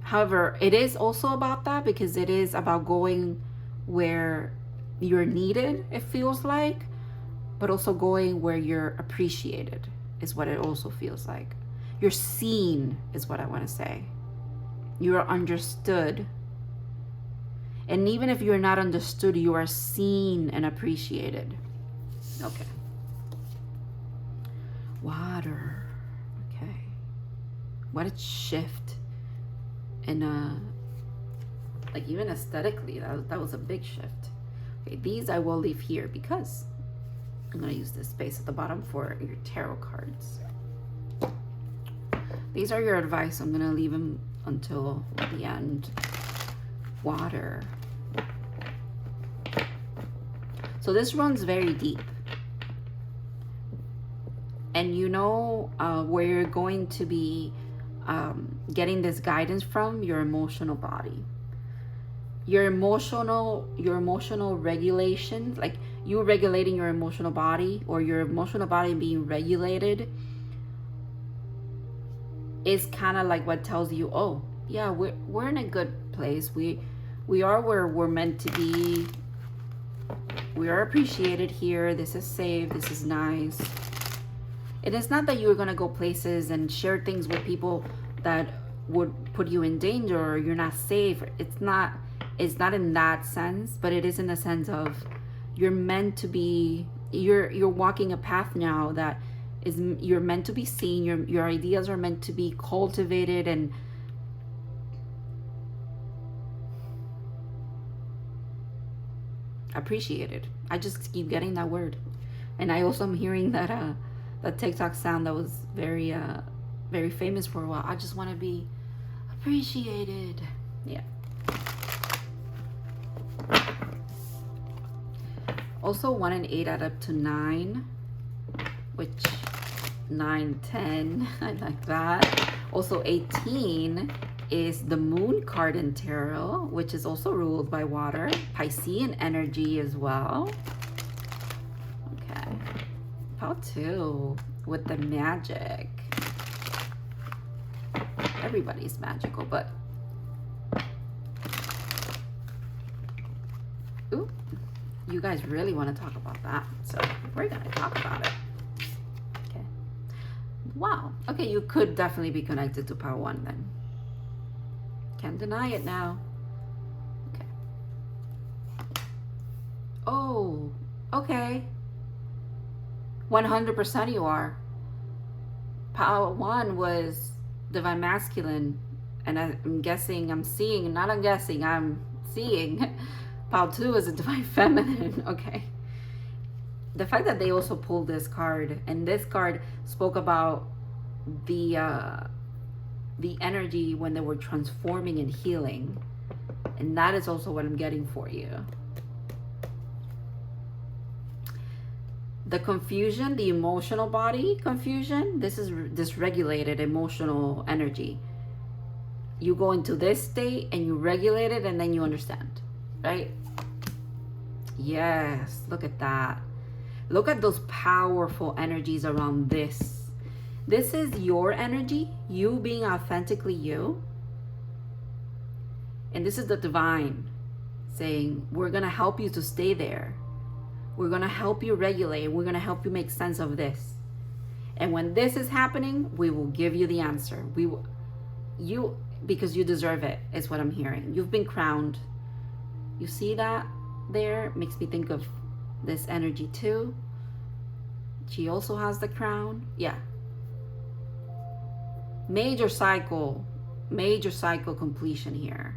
However, it is also about that, because it is about going where you're needed, it feels like, but also going where you're appreciated is what it also feels like. You're seen is what I want to say. You are understood. And even if you're not understood, you are seen and appreciated. Okay. Water. Okay. What a shift. And like even aesthetically, that was a big shift. Okay, these I will leave here because I'm going to use this space at the bottom for your tarot cards. These are your advice. I'm going to leave them until the end. Water. So this runs very deep. And you know where you're going to be getting this guidance from? Your emotional body. Your emotional regulation, like you regulating your emotional body, or your emotional body being regulated, is kind of like what tells you, oh yeah, we're in a good place. We are where we're meant to be. We are appreciated here. This is safe. This is nice. It is not that you're gonna go places and share things with people that would put you in danger or you're not safe. It's not in that sense, but it is in the sense of you're meant to be. You're walking a path now that is, you're meant to be seen. Your ideas are meant to be cultivated and appreciated. I just keep getting that word. And I also am hearing that that TikTok sound that was very very famous for a while. I just want to be appreciated. Yeah. Also 1 and 8 add up to 9, which 9, 10, I like that. Also 18 is the moon card in tarot, which is also ruled by water, Piscean energy as well. Okay, Pile 2 with the magic. Everybody's magical, but ooh, you guys really want to talk about that, so we're gonna talk about it. Okay. Wow. Okay, you could definitely be connected to Pile 1 then. Can't deny it now. Okay. Oh, okay. 100% you are. Pile 1 was divine masculine, and I'm guessing, I'm seeing, not I'm guessing, I'm seeing Pile 2 is a divine feminine. Okay. The fact that they also pulled this card, and this card spoke about the energy when they were transforming and healing, and that is also what I'm getting for you. The confusion, the emotional body confusion, this is dysregulated emotional energy. you go into this state and you regulate it, and then you understand, right? Yes, look at that. Look at those powerful energies around this. This is your energy, you being authentically you. And this is the divine saying, we're going to help you to stay there. We're going to help you regulate. We're going to help you make sense of this. And when this is happening, we will give you the answer. Because you deserve it, is what I'm hearing. You've been crowned. You see that there? Makes me think of this energy too. She also has the crown. Yeah. Major cycle completion here.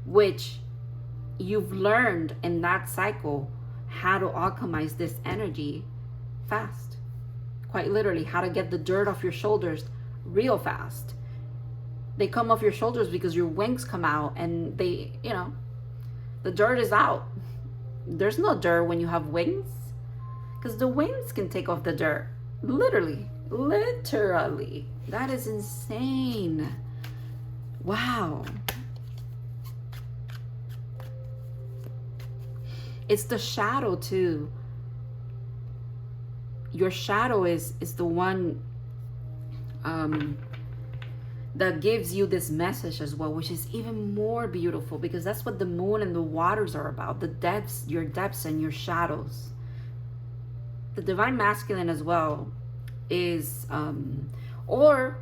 Which you've learned in that cycle how to alchemize this energy fast. Quite literally, how to get the dirt off your shoulders real fast. They come off your shoulders because your wings come out and they, you know, the dirt is out. There's no dirt when you have wings, because the wings can take off the dirt. Literally. That is insane. Wow. It's the shadow too. Your shadow is the one that gives you this message as well, which is even more beautiful, because that's what the moon and the waters are about. The depths, your depths and your shadows. The divine masculine as well is or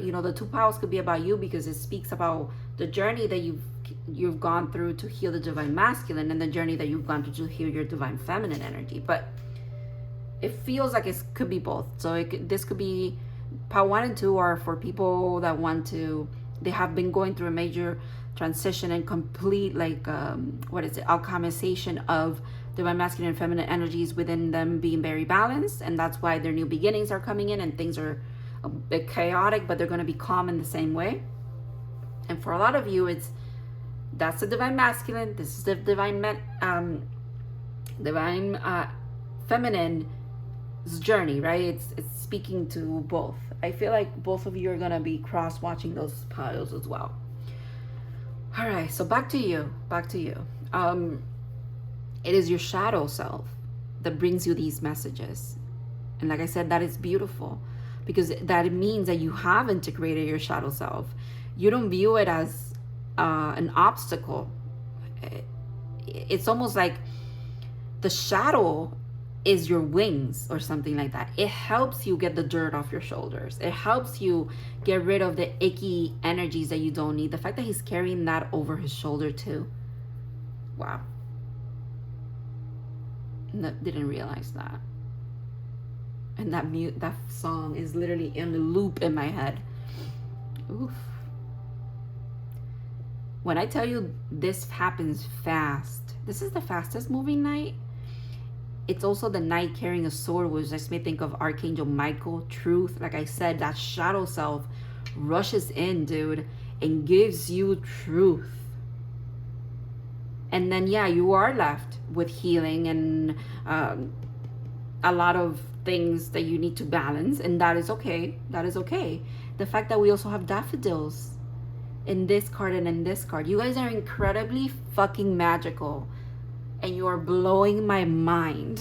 you know, the two powers could be about you, because it speaks about the journey that you've gone through to heal the divine masculine, and the journey that you've gone through to heal your divine feminine energy. But it feels like it could be both. So this could be part 1 and 2 are for people that they have been going through a major transition and complete, like, alchemization of divine masculine and feminine energies within them being very balanced. And that's why their new beginnings are coming in, and things are a bit chaotic, but they're going to be calm in the same way. And for a lot of you, that's the divine masculine. This is the divine feminine's journey, right? It's speaking to both. I feel like both of you are gonna be cross watching those piles as well. All right, so back to you. It is your shadow self that brings you these messages, and like I said, that is beautiful, because that means that you have integrated your shadow self. You don't view it as an obstacle. It's almost like the shadow is your wings or something like that. It helps you get the dirt off your shoulders. It helps you get rid of the icky energies that you don't need. The fact that he's carrying that over his shoulder too. Wow. No, didn't realize that. And that song is literally in a loop in my head. Oof. When I tell you this happens fast, this is the fastest moving night. It's also the knight carrying a sword, which makes me think of Archangel Michael, truth. Like I said, that shadow self rushes in, dude, and gives you truth. And then, yeah, you are left with healing and a lot of things that you need to balance. And that is okay. That is okay. The fact that we also have daffodils in this card and in this card. You guys are incredibly fucking magical. And you are blowing my mind.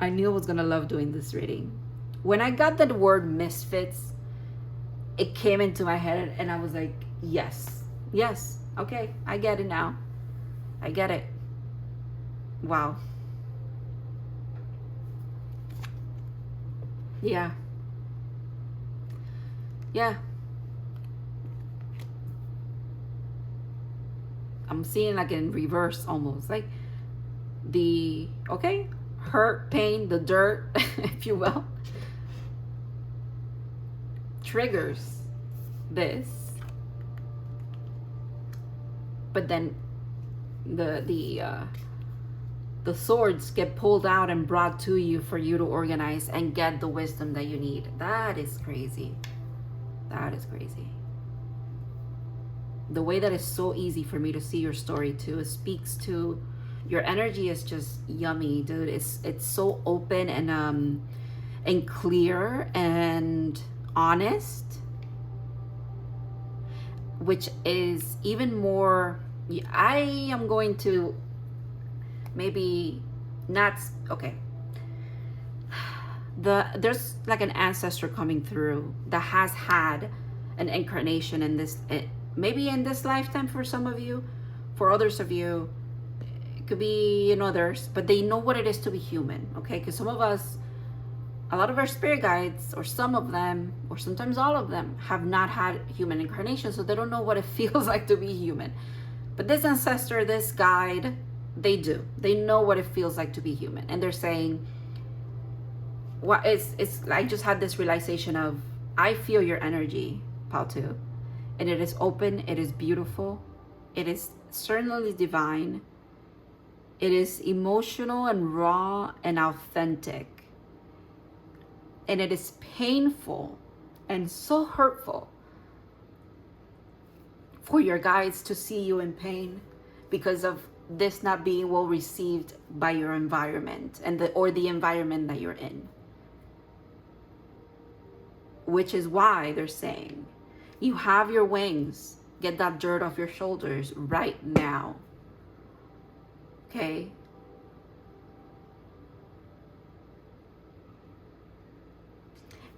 I knew I was gonna love doing this reading. When I got that word misfits, it came into my head and I was like, yes, okay, I get it now. I get it. Wow. Yeah. I'm seeing like in reverse almost, like the hurt, pain, the dirt, if you will, triggers this, but then the swords get pulled out and brought to you for you to organize and get the wisdom that you need. That is crazy. That is crazy. The way that is so easy for me to see your story too, it speaks to your energy is just yummy, dude. It's so open and clear and honest which is even more, I am going to maybe not, okay. There's like an ancestor coming through that has had an incarnation in this, maybe in this lifetime for some of you. For others of you, it could be in others, but they know what it is to be human, okay? Because some of us, a lot of our spirit guides, or some of them, or sometimes all of them, have not had human incarnation, so they don't know what it feels like to be human. But this ancestor, this guide, they do. They know what it feels like to be human. And they're saying, what it's I just had this realization of, I feel your energy, Paltu, and it is open, it is beautiful, it is certainly divine, it is emotional and raw and authentic, and it is painful and so hurtful for your guides to see you in pain because of this not being well received by your environment and the environment that you're in. Which is why they're saying, you have your wings, get that dirt off your shoulders right now. Okay?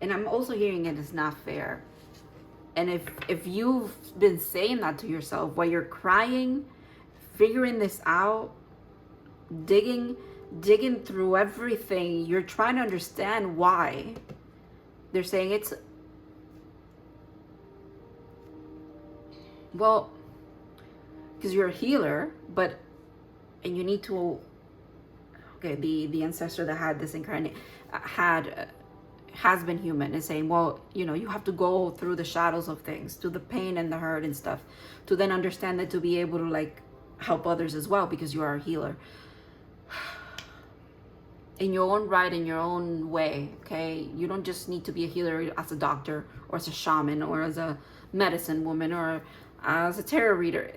And I'm also hearing it is not fair. And if you've been saying that to yourself while you're crying, figuring this out, digging through everything, you're trying to understand why. They're saying it's, well, because you're a healer, and you need to, okay, the ancestor that had this incarnate, has been human, is saying, well, you know, you have to go through the shadows of things, through the pain and the hurt and stuff, to then understand that, to be able to like help others as well, because you are a healer. In your own right, in your own way, okay? You don't just need to be a healer as a doctor or as a shaman or as a medicine woman or as a tarot reader.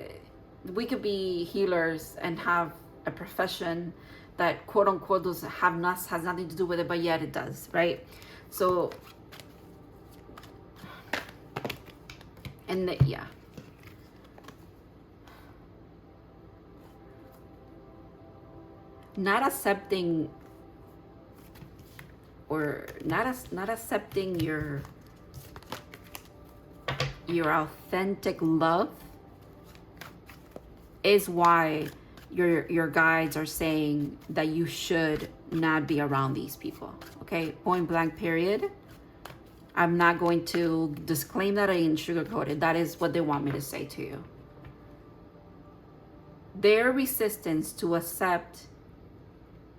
We could be healers and have a profession that quote unquote has nothing to do with it, but yet it does, right? So, and yeah. Not accepting, or not accepting your authentic love is why your guides are saying that you should not be around these people. Okay, point blank, period. I'm not going to disclaim that. I didn't sugarcoat it. That is what they want me to say to you. Their resistance to accept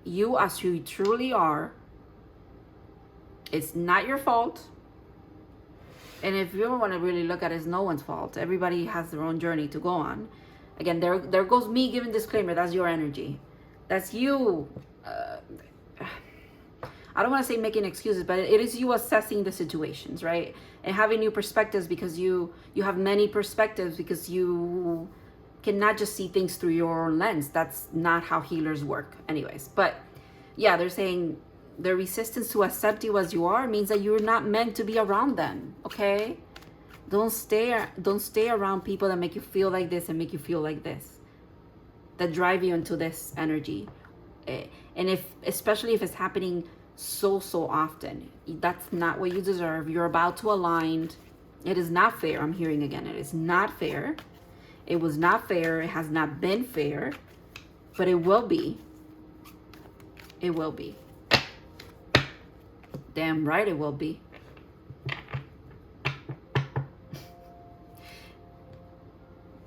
you as you truly are, it's not your fault. And if you want to really look at it, it's no one's fault. Everybody has their own journey to go on. Again, there goes me giving disclaimer. That's your energy. That's you. I don't want to say making excuses, but it is you assessing the situations, right? And having new perspectives, because you have many perspectives, because you cannot just see things through your own lens. That's not how healers work anyways. But yeah, they're saying the resistance to accept you as you are means that you're not meant to be around them, okay? Don't stay around people that make you feel like this and make you feel like this, that drive you into this energy. And especially if it's happening so often, that's not what you deserve. You're about to align. It is not fair. I'm hearing again, it is not fair. It was not fair. It has not been fair, but it will be. It will be. Damn right it will be.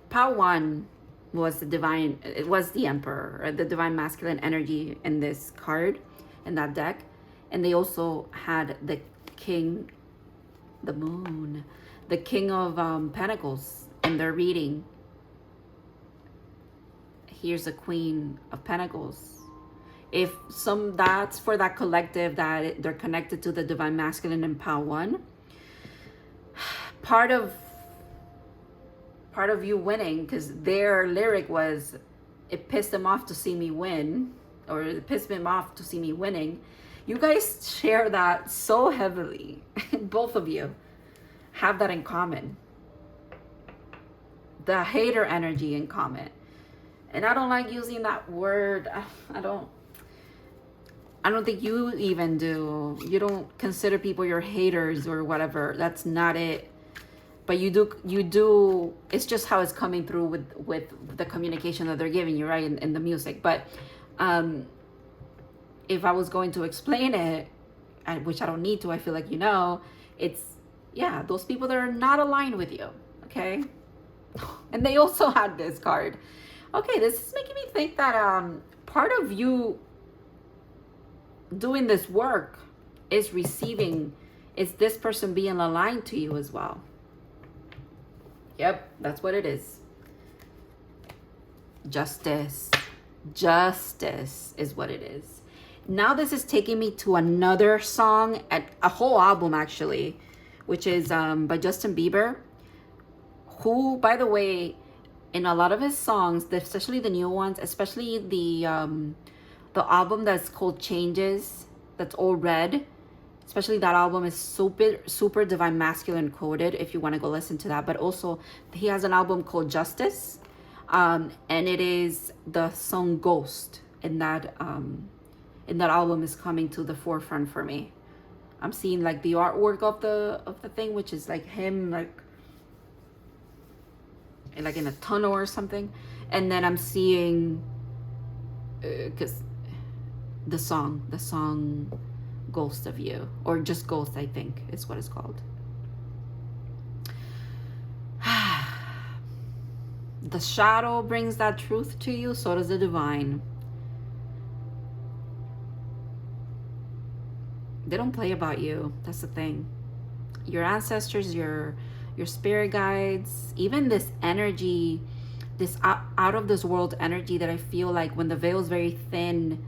Power one was the divine, it was the emperor, or the divine masculine energy in this card, in that deck. And they also had the king, the moon, the king of pentacles in their reading. Here's the queen of pentacles. If that's for that collective that they're connected to the divine masculine and power one, part of you winning, because their lyric was, it pissed them off to see me win, or it pissed them off to see me winning. You guys share that so heavily. Both of you have that in common. the hater energy in comment. And I don't like using that word. I don't think you even do. You don't consider people your haters or whatever. That's not it. But you do. It's just how it's coming through with the communication that they're giving you, right, in the music. But if I was going to explain it, which I don't need to, I feel like it's, yeah, those people that are not aligned with you, okay? And they also had this card. Okay, this is making me think that part of you doing this work is this person being aligned to you as well. Yep, that's what it is. Justice is what it is. Now this is taking me to another song, a whole album actually, which is by Justin Bieber, who, by the way, in a lot of his songs, especially the new ones, especially the album that's called Changes, that's all red, especially that album is super divine masculine coded, if you want to go listen to that. But also he has an album called Justice, and it is the song Ghost in that album is coming to the forefront for me. I'm seeing like the artwork of the thing, which is like him like in a tunnel or something, and then I'm seeing because the song Ghost of You, or just Ghost, I think is what it's called. The shadow brings that truth to you, so does the divine. They don't play about you. That's the thing. Your ancestors, your spirit guides, even this energy, this out of this world energy that I feel like when the veil is very thin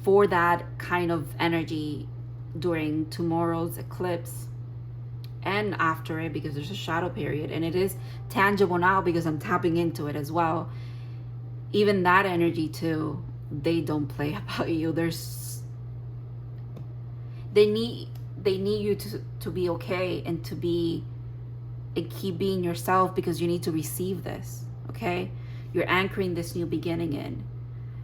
for that kind of energy during tomorrow's eclipse and after it, because there's a shadow period and it is tangible now because I'm tapping into it as well. Even that energy too, they don't play about you. They need you to be okay and to be and keep being yourself, because you need to receive this, okay? You're anchoring this new beginning in.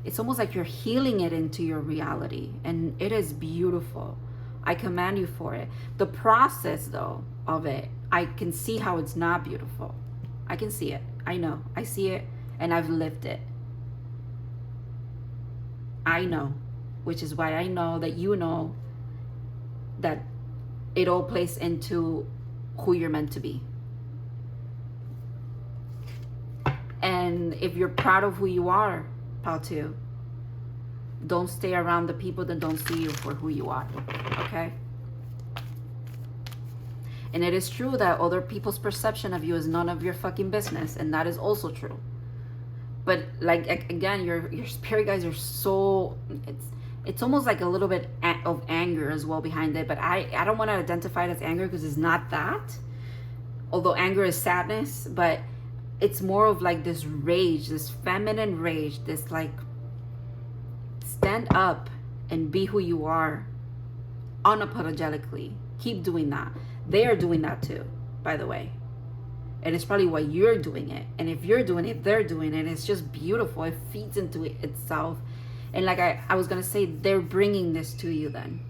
It's almost like you're healing it into your reality, and it is beautiful. I commend you for it. The process though of it, I can see how it's not beautiful. I can see it. I know. I see it, and I've lived it. I know, which is why I know that you know that it all plays into who you're meant to be. And if you're proud of who you are, Patu, don't stay around the people that don't see you for who you are, okay? And it is true that other people's perception of you is none of your fucking business, and that is also true. But like, again, your spirit guides are so, it's almost like a little bit of anger as well behind it, but I don't want to identify it as anger because it's not that. Although anger is sadness, but it's more of like this rage, this feminine rage, this like stand up and be who you are unapologetically. Keep doing that. They are doing that too, by the way. And it's probably why you're doing it. And if you're doing it, they're doing it. It's just beautiful. It feeds into it itself. And like I was going to say, they're bringing this to you then.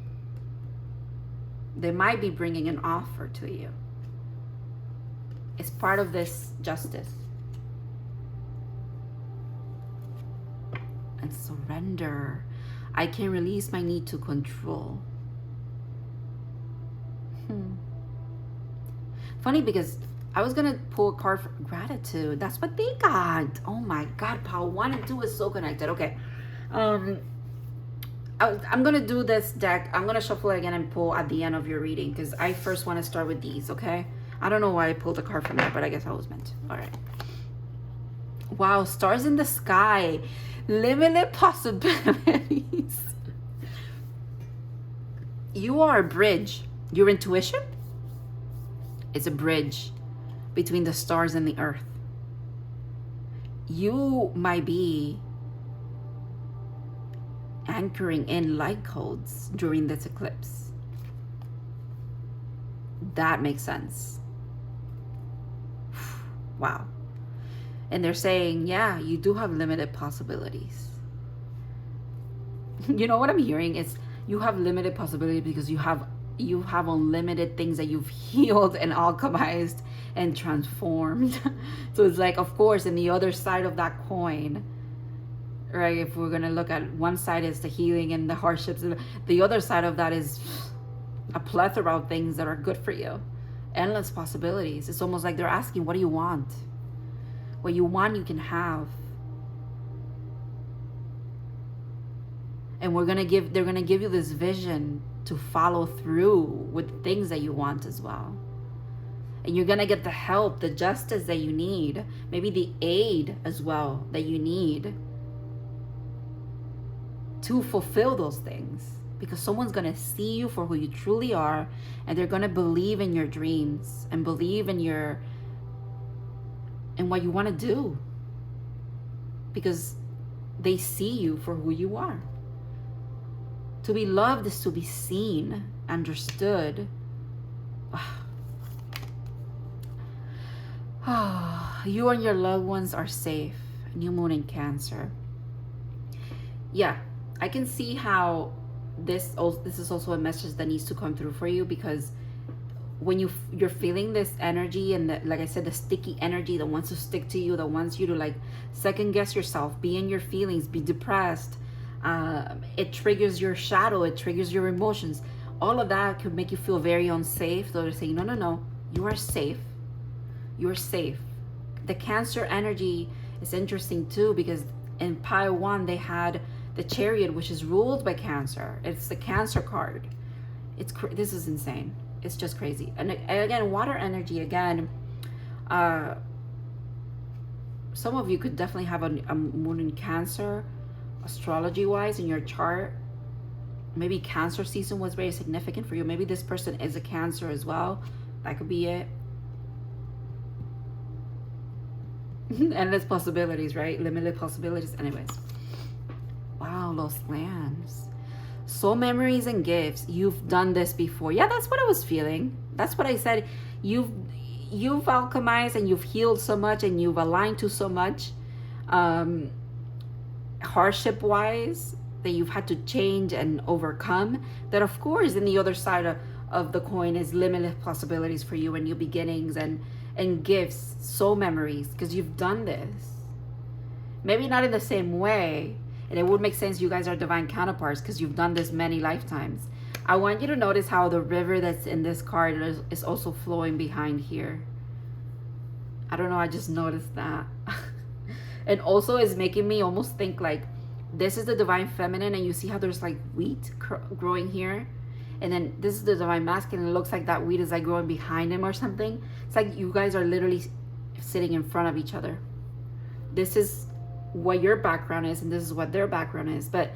They might be bringing an offer to you. It's part of this justice. And surrender. I can release my need to control. Funny, because I was gonna pull a card for gratitude. That's what they got. Oh my God, Paul. 1 and 2 is so connected. Okay. I'm gonna do this deck. I'm gonna shuffle it again and pull at the end of your reading, because I first want to start with these, okay? I don't know why I pulled a card from there, but I guess I was meant to. All right. Wow, stars in the sky. Limited possibilities. You are a bridge. Your intuition is a bridge between the stars and the earth. You might be anchoring in light codes during this eclipse. That makes sense. Wow. And they're saying, yeah, you do have limited possibilities. You know what I'm hearing? It's you have limited possibility because you have unlimited things that you've healed and alchemized and transformed. So it's like, of course, in the other side of that coin, right, if we're gonna look at one side is the healing and the hardships, the other side of that is a plethora of things that are good for you, endless possibilities. It's almost like they're asking, what do you want? What you want, you can have. And they're gonna give you this vision to follow through with things that you want as well. And you're gonna get the help, the justice that you need, maybe the aid as well that you need to fulfill those things. Because someone's gonna see you for who you truly are, and they're gonna believe in your dreams and believe in what you want to do, because they see you for who you are. To be loved is to be seen, understood. You and your loved ones are safe. New moon in Cancer. Yeah, I can see how this is also a message that needs to come through for you, because when you're feeling this energy, and like I said, the sticky energy that wants to stick to you, that wants you to like second guess yourself, be in your feelings, be depressed, it triggers your shadow, it triggers your emotions. All of that could make you feel very unsafe. So they're saying, no, you are safe. You're safe. The Cancer energy is interesting too, because in pile 1 they had the Chariot, which is ruled by Cancer. It's the Cancer card. This is insane. It's just crazy. And again, water energy again. Some of you could definitely have a moon in Cancer, astrology wise, in your chart. Maybe Cancer season was very significant for you. Maybe this person is a Cancer as well. That could be it. Endless possibilities, right? Limited possibilities. Anyways. Wow, Los Lambs. Soul memories and gifts. You've done this before. Yeah, that's what I was feeling. That's what I said. You've alchemized and you've healed so much, and you've aligned to so much. Hardship wise, that you've had to change and overcome, that of course in the other side of the coin is limited possibilities for you, and new beginnings and gifts, soul memories, because you've done this. Maybe not in the same way, and it would make sense you guys are divine counterparts because you've done this many lifetimes. I want you to notice how the river that's in this card is also flowing behind here. I don't know, I just noticed that. And also it's making me almost think like this is the divine feminine, and you see how there's like wheat growing here, and then this is the divine masculine, and it looks like that wheat is like growing behind him or something. It's like you guys are literally sitting in front of each other. This is what your background is, and this is what their background is, but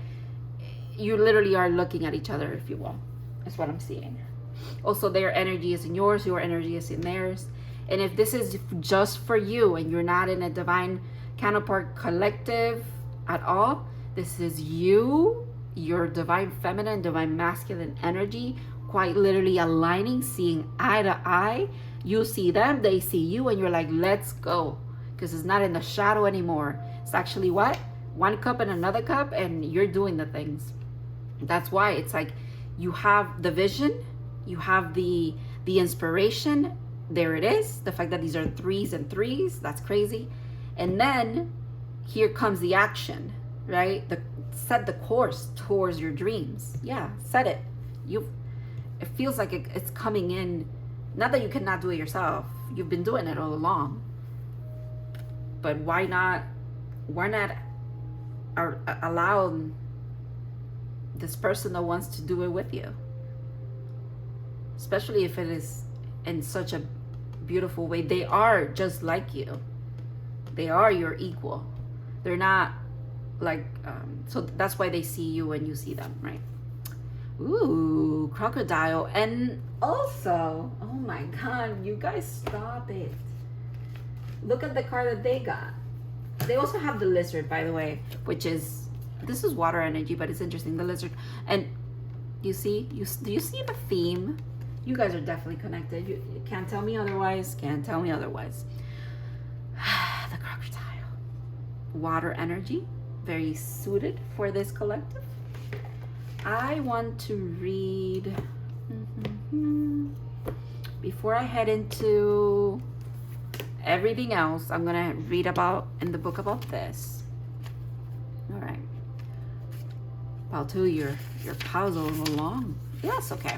you literally are looking at each other, if you will. That's what I'm seeing. Also, their energy is in yours, your energy is in theirs. And if this is just for you and you're not in a divine counterpart collective at all, this is you, your divine feminine, divine masculine energy, quite literally aligning, seeing eye to eye. You see them, they see you, and you're like, let's go. Because it's not in the shadow anymore. It's actually what? One cup and another cup, and you're doing the things. That's why it's like you have the vision, you have the inspiration. There it is. The fact that these are 3s and 3s, that's crazy. And then here comes the action, right? Set the course towards your dreams. Yeah, set it. It feels like it's coming in. Not that you cannot do it yourself. You've been doing it all along. But why not allow this person that wants to do it with you? Especially if it is in such a beautiful way. They are just like you. They are your equal. They're not like, so that's why they see you when you see them, right? Ooh, crocodile. And also, oh my God, you guys, stop it. Look at the card that they got. They also have the lizard, by the way, which is, this is water energy, but it's interesting, the lizard. And you see, do you see the theme? You guys are definitely connected. You can't tell me otherwise. Can't tell me otherwise. The crocodile. water energy, very suited for this collective. I want to read, before I head into everything else, I'm gonna read about in the book about this. All right. Baltu, your pause a little long. Yes, okay.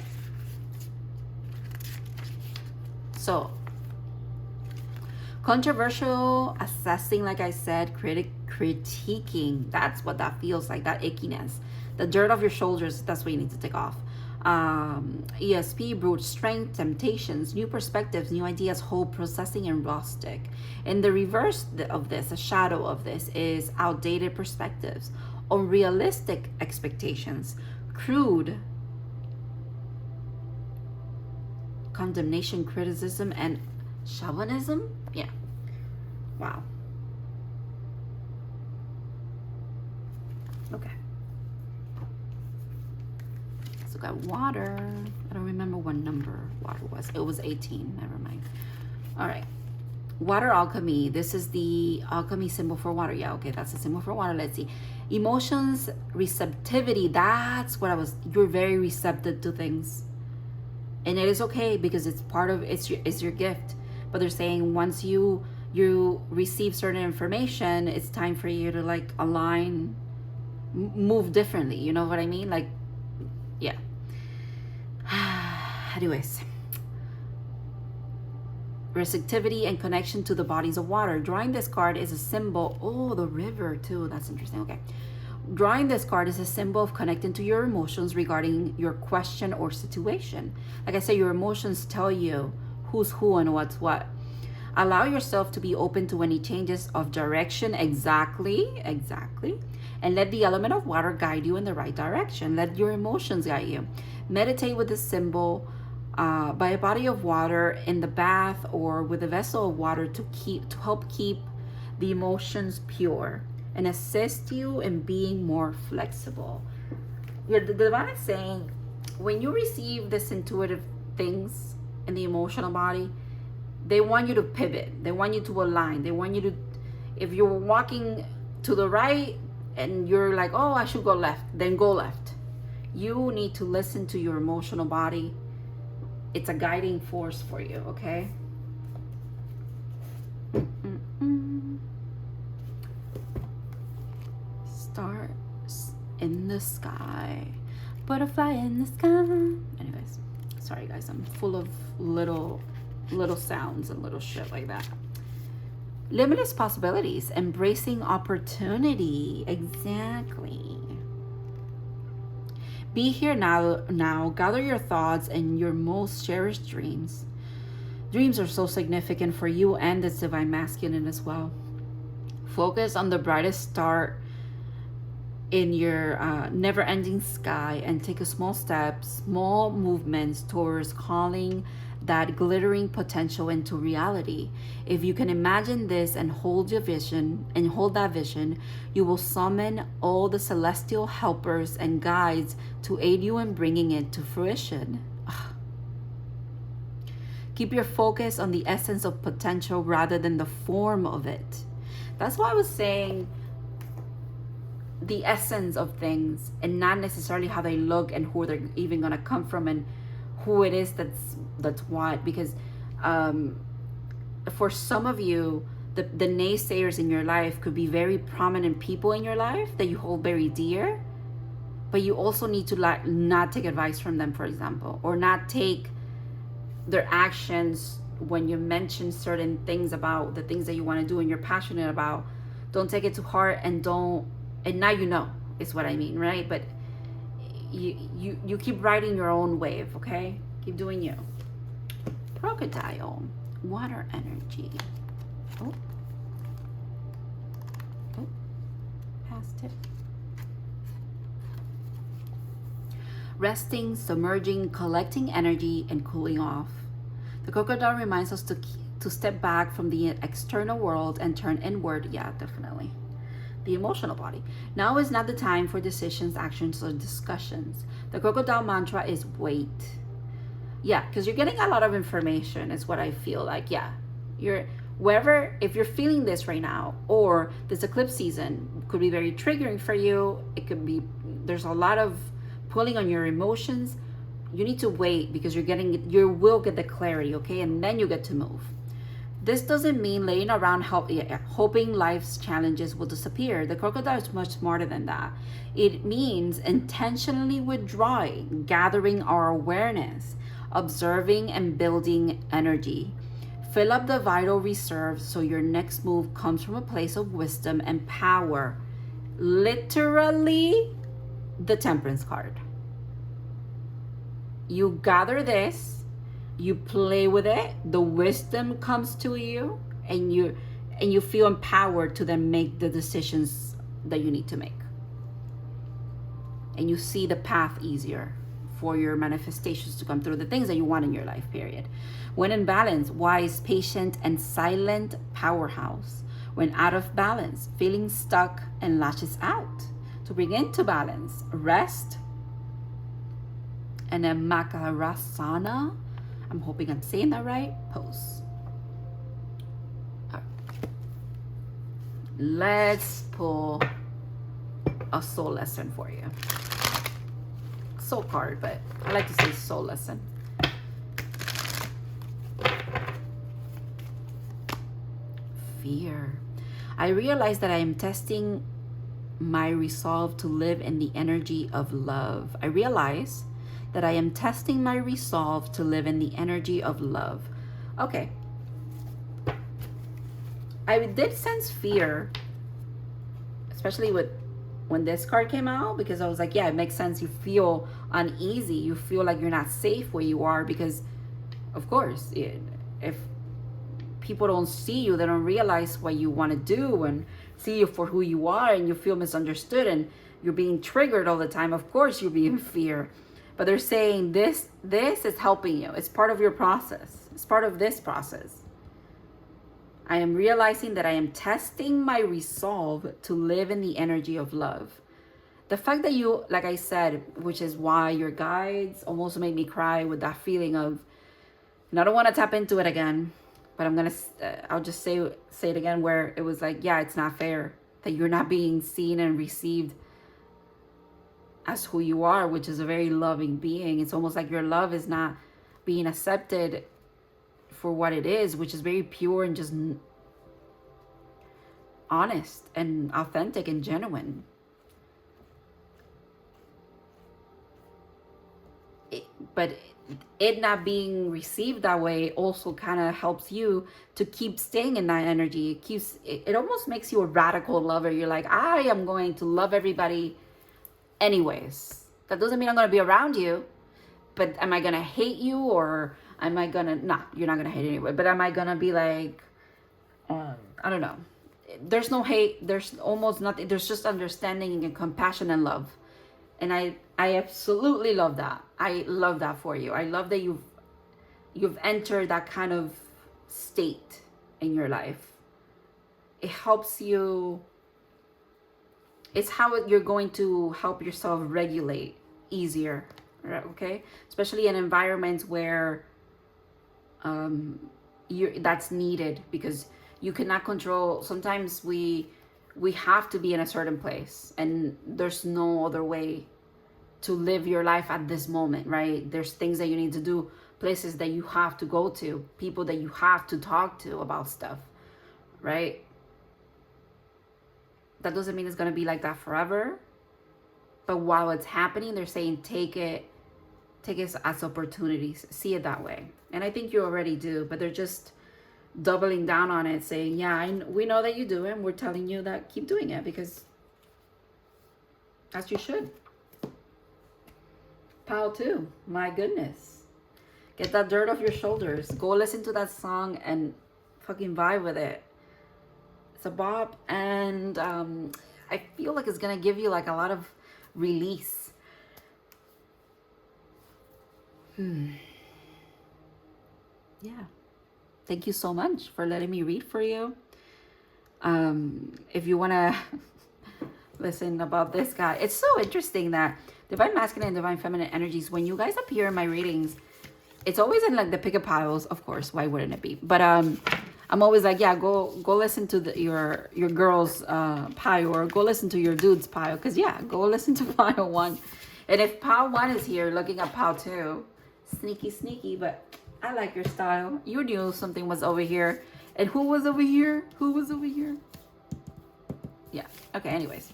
So, controversial, assessing, like I said, critiquing. That's what that feels like, that ickiness. The dirt off your shoulders, that's what you need to take off. ESP, brute strength, temptations, new perspectives, new ideas, hope, processing, and rustic. And the reverse of this, the shadow of this, is outdated perspectives, unrealistic expectations, crude condemnation, criticism, and chauvinism. Yeah. Wow. Okay. So got water. I don't remember what number water was. It was 18. Never mind. All right. Water alchemy. This is the alchemy symbol for water. Yeah, okay. That's the symbol for water. Let's see. Emotions, receptivity. That's what I was. You're very receptive to things. And it is okay because it's part of, it's your gift. But they're saying once you receive certain information, it's time for you to like align, move differently. You know what I mean? Like, yeah. Anyways. Receptivity and connection to the bodies of water. Drawing this card is a symbol. Oh, the river too. That's interesting. Okay. Drawing this card is a symbol of connecting to your emotions regarding your question or situation. Like I said, your emotions tell you who's who and what's what. Allow yourself to be open to any changes of direction. Exactly. And let the element of water guide you in the right direction. Let your emotions guide you. Meditate with this symbol by a body of water in the bath or with a vessel of water to help keep the emotions pure and assist you in being more flexible. The divine is saying, when you receive this intuitive things in the emotional body, they want you to pivot. They want you to align. They want you to, if you're walking to the right and you're like, oh, I should go left, then go left. You need to listen to your emotional body. It's a guiding force for you, okay? Stars in the sky, butterfly in the sky. Anyways, sorry guys, I'm full of little sounds and little shit like that. Limitless possibilities, embracing opportunity. Exactly. Be here now. Gather your thoughts and your most cherished dreams. Dreams are so significant for you and this divine masculine as well. Focus on the brightest star in your never-ending sky and take a small movements towards calling that glittering potential into reality. If you can imagine this and hold that vision, you will summon all the celestial helpers and guides to aid you in bringing it to fruition. Keep your focus on the essence of potential rather than the form of it. That's why I was saying the essence of things and not necessarily how they look and who they're even gonna come from and who it is that's what. Because for some of you, the naysayers in your life could be very prominent people in your life that you hold very dear, but you also need to like not take advice from them, for example, or not take their actions when you mention certain things about the things that you want to do and you're passionate about. Don't take it to heart and now you know is what I mean, right? But you keep riding your own wave, okay? Keep doing you. Crocodile, water energy. Oh, past it. Resting, submerging, collecting energy, and cooling off. The crocodile reminds us to step back from the external world and turn inward. Yeah, definitely. The emotional body. Now is not the time for decisions, actions, or discussions. The crocodile mantra is wait. Yeah, because you're getting a lot of information is what I feel like. Yeah, wherever, if you're feeling this right now, or this eclipse season could be very triggering for you, it could be, there's a lot of pulling on your emotions, you need to wait because you will get the clarity, okay? And then you get to move. This doesn't mean laying around hoping life's challenges will disappear. The crocodile is much smarter than that. It means intentionally withdrawing, gathering our awareness, observing and building energy. Fill up the vital reserves so your next move comes from a place of wisdom and power. Literally, the Temperance card. You gather this, you play with it, the wisdom comes to you, and you feel empowered to then make the decisions that you need to make. And you see the path easier for your manifestations to come through, the things that you want in your life, period. When in balance, wise, patient, and silent powerhouse. When out of balance, feeling stuck and lashes out. To bring into balance, rest, and then Makarasana, I'm hoping I'm saying that right, pose. Right. Let's pull a soul lesson for you. Soul card, but I like to say soul lesson. Fear. I realize that I am testing my resolve to live in the energy of love. I realize that I am testing my resolve to live in the energy of love. Okay. I did sense fear, especially with when this card came out, because I was like, yeah, it makes sense. You feel uneasy. You feel like you're not safe where you are because, of course, if people don't see you, they don't realize what you want to do and see you for who you are, and you feel misunderstood and you're being triggered all the time. Of course, you'll be in fear. But they're saying this is helping you. It's part of your process. It's part of this process. I am realizing that I am testing my resolve to live in the energy of love. The fact that you, like I said, which is why your guides almost made me cry with that feeling of, and I don't want to tap into it again, but I'll just say it again, where it was like, yeah, it's not fair that you're not being seen and received as who you are, which is a very loving being. It's almost like your love is not being accepted for what it is, which is very pure and just honest and authentic and genuine. But it not being received that way also kind of helps you to keep staying in that energy. It almost makes you a radical lover. You're like, I am going to love everybody anyways. That doesn't mean I'm going to be around you, but am I going to hate you, or am I going to, you're not going to hate anyway, but am I going to be like, I don't know. There's no hate. There's almost nothing. There's just understanding and compassion and love. And I absolutely love that. I love that for you. I love that you've entered that kind of state in your life. It helps you. It's how you're going to help yourself regulate easier, right? Okay? Especially in environments where that's needed, because you cannot control. Sometimes we have to be in a certain place, and there's no other way to live your life at this moment, right? There's things that you need to do, places that you have to go to, people that you have to talk to about stuff, right? That doesn't mean it's going to be like that forever. But while it's happening, they're saying take it as opportunities. See it that way. And I think you already do, but they're just doubling down on it, saying, yeah, we know that you do, and we're telling you that keep doing it, because as you should. Pal 2, my goodness. Get that dirt off your shoulders. Go listen to that song and fucking vibe with it. It's a bop, and I feel like it's gonna give you like a lot of release. Yeah. Thank you so much for letting me read for you. If you wanna listen about this guy, it's so interesting that Divine Masculine and Divine Feminine energies, when you guys appear in my readings, it's always in like the pick-a piles, of course, why wouldn't it be? But I'm always like, yeah, go listen to your girl's pile, or go listen to your dude's pile, because yeah, go listen to pile 1. And if pile 1 is here looking at pile 2, sneaky, but I like your style. You knew something was over here. And who was over here? Who was over here? Yeah, okay, anyways.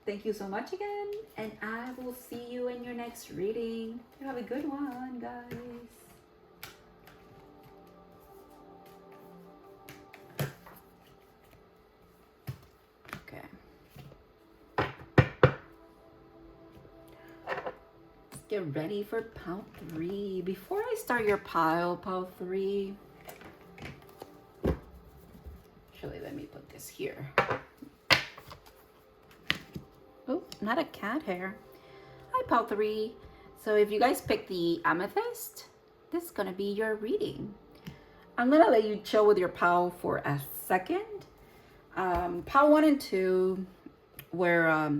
Thank you so much again, and I will see you in your next reading. You have a good one, guys. Okay. Let's get ready for pile 3. Before I start your pile 3, actually, let me put this here. Oh, not a cat hair. Hi, pile 3. So if you guys pick the amethyst, this is gonna be your reading. I'm gonna let you chill with your pile for a second. Pile 1 and 2 were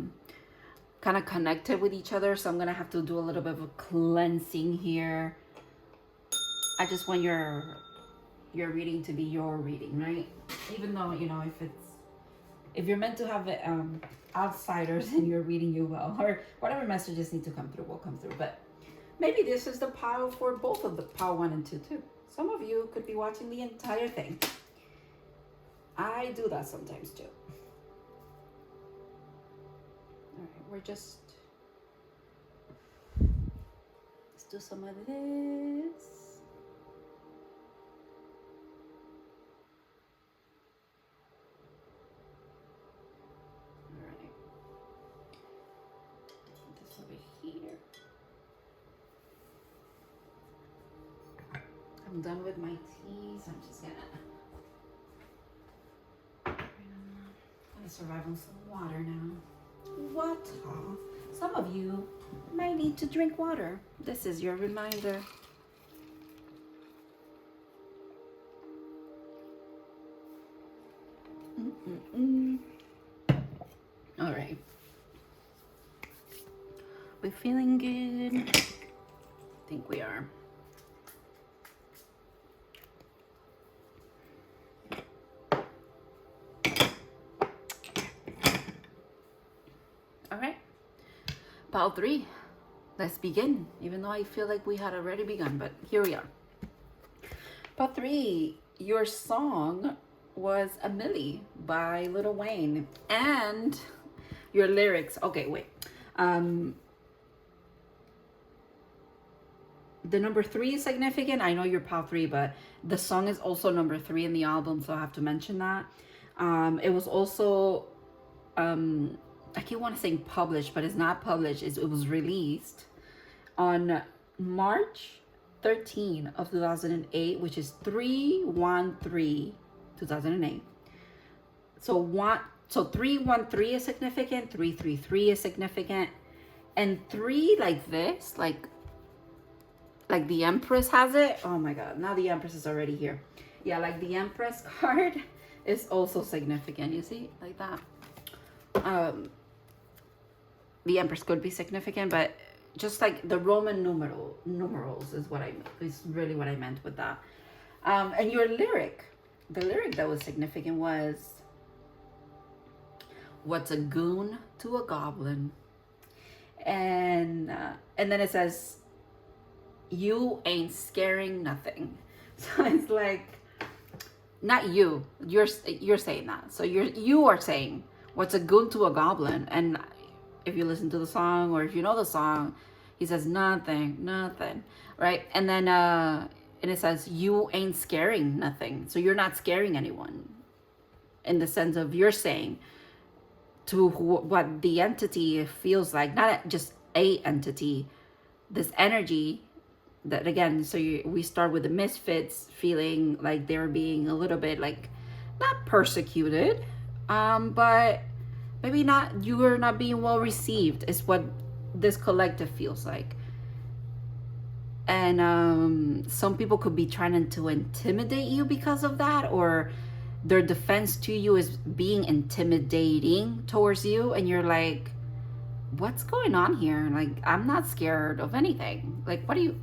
kind of connected with each other, so I'm gonna have to do a little bit of a cleansing here. I just want your reading to be your reading, right? Even though, you know, if you're meant to have outsiders in your reading, you will, or whatever messages need to come through will come through. But maybe this is the pile for both of the pile 1 and 2 too. Some of you could be watching the entire thing. I do that sometimes too. All right, let's do some of this. I'm done with my tea, so I'm just gonna survive on some water now. Water. Some of you might need to drink water. This is your reminder. All right. We feeling good? I think we are. All right, pile 3, let's begin. Even though I feel like we had already begun, but here we are. Pile 3, your song was a Milli by Lil Wayne, and your lyrics. Okay, wait. The number 3 is significant. I know you're pile 3, but the song is also number 3 in the album, so I have to mention that. It was also I keep want to say published, but it's not published. It was released on March 13 of 2008, which is 3/13/2008. So 3/13 is significant, 3/33 is significant, and 3 like this, like the Empress has it. Oh my God, now the Empress is already here. Yeah, like the Empress card is also significant. You see, like that. The Empress could be significant, but just like the Roman numerals is really what I meant with that. And your lyric, the lyric that was significant was, "What's a goon to a goblin?" And then it says, "You ain't scaring nothing." So it's like, not you. You're saying that. So you are saying, "What's a goon to a goblin?" And if you listen to the song, or if you know the song, he says nothing, right? And then and it says, "You ain't scaring nothing." So you're not scaring anyone, in the sense of you're saying to what the entity feels like, not just a entity, this energy that, again, so we start with the misfits feeling like they're being a little bit like, not persecuted, but maybe not, you are not being well received, is what this collective feels like. And some people could be trying to intimidate you because of that, or their defense to you is being intimidating towards you, and you're like, what's going on here? Like, I'm not scared of anything. Like, what are you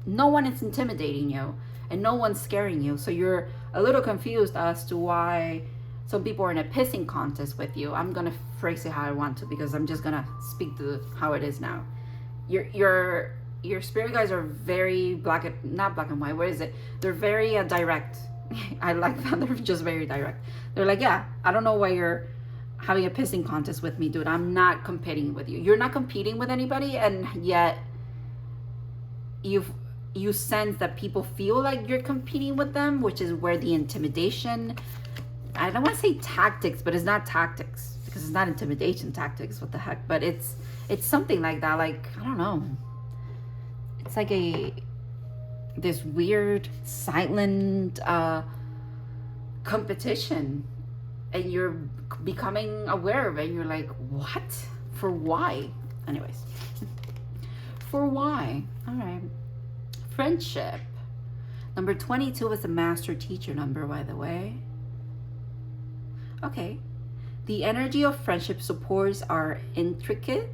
no one is intimidating you and no one's scaring you. So you're a little confused as to why some people are in a pissing contest with you. I'm gonna phrase it how I want to, because I'm just gonna speak to how it is now. Your spirit guides are very not black and white. What is it? They're very direct. I like that. They're just very direct. They're like, yeah, I don't know why you're having a pissing contest with me, dude. I'm not competing with you. You're not competing with anybody, and yet you sense that people feel like you're competing with them, which is where the intimidation, I don't want to say tactics, but it's not tactics, because it's not intimidation tactics, what the heck, but it's something like that. Like, I don't know, it's like this weird silent competition, and you're becoming aware of it, and you're like, what? For why? Anyways. For why? All right. Friendship. Number 22 is a master teacher number, by the way. Okay. The energy of friendship supports our intrinsic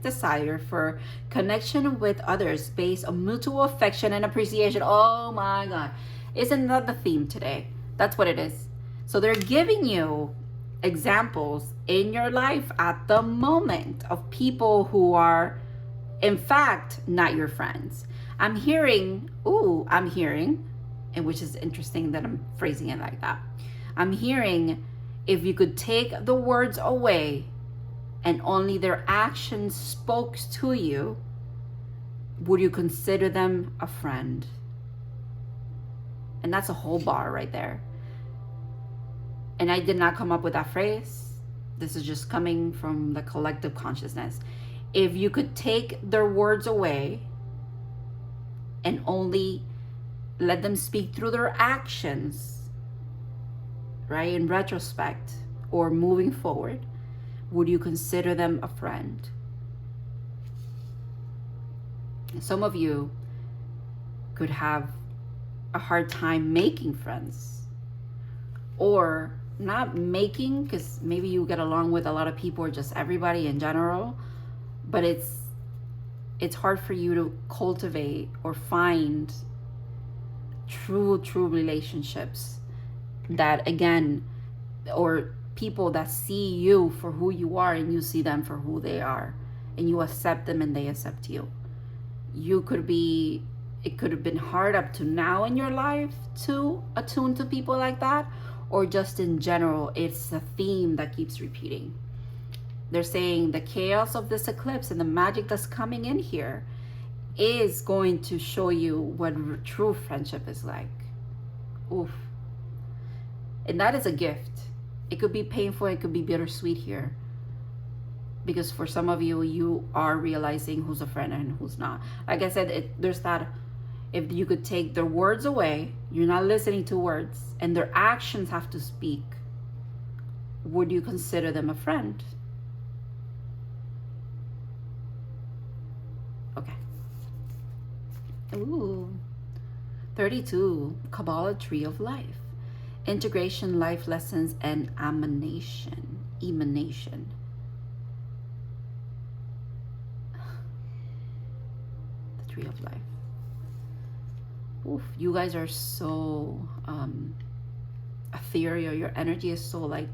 desire for connection with others based on mutual affection and appreciation. Oh my God. Isn't that the theme today? That's what it is. So they're giving you examples in your life at the moment of people who are, in fact, not your friends. I'm hearing, and which is interesting that I'm phrasing it like that. I'm hearing, if you could take the words away and only their actions spoke to you, would you consider them a friend? And that's a whole bar right there. And I did not come up with that phrase. This is just coming from the collective consciousness. If you could take their words away and only let them speak through their actions, right, in retrospect or moving forward, would you consider them a friend? Some of you could have a hard time making friends, or not making, because maybe you get along with a lot of people or just everybody in general, but it's hard for you to cultivate or find true relationships that, again, or people that see you for who you are and you see them for who they are, and you accept them and they accept you. It could have been hard up to now in your life to attune to people like that, or just in general, it's a theme that keeps repeating. They're saying the chaos of this eclipse and the magic that's coming in here is going to show you what true friendship is like. Oof. And that is a gift. It could be painful, it could be bittersweet here. Because for some of you, you are realizing who's a friend and who's not. Like I said, there's that, if you could take their words away, you're not listening to words, and their actions have to speak, would you consider them a friend? Okay. Ooh. 32, Kabbalah Tree of Life. Integration, life lessons, and emanation. The Tree of Life. Oof, you guys are so ethereal. Your energy is so like,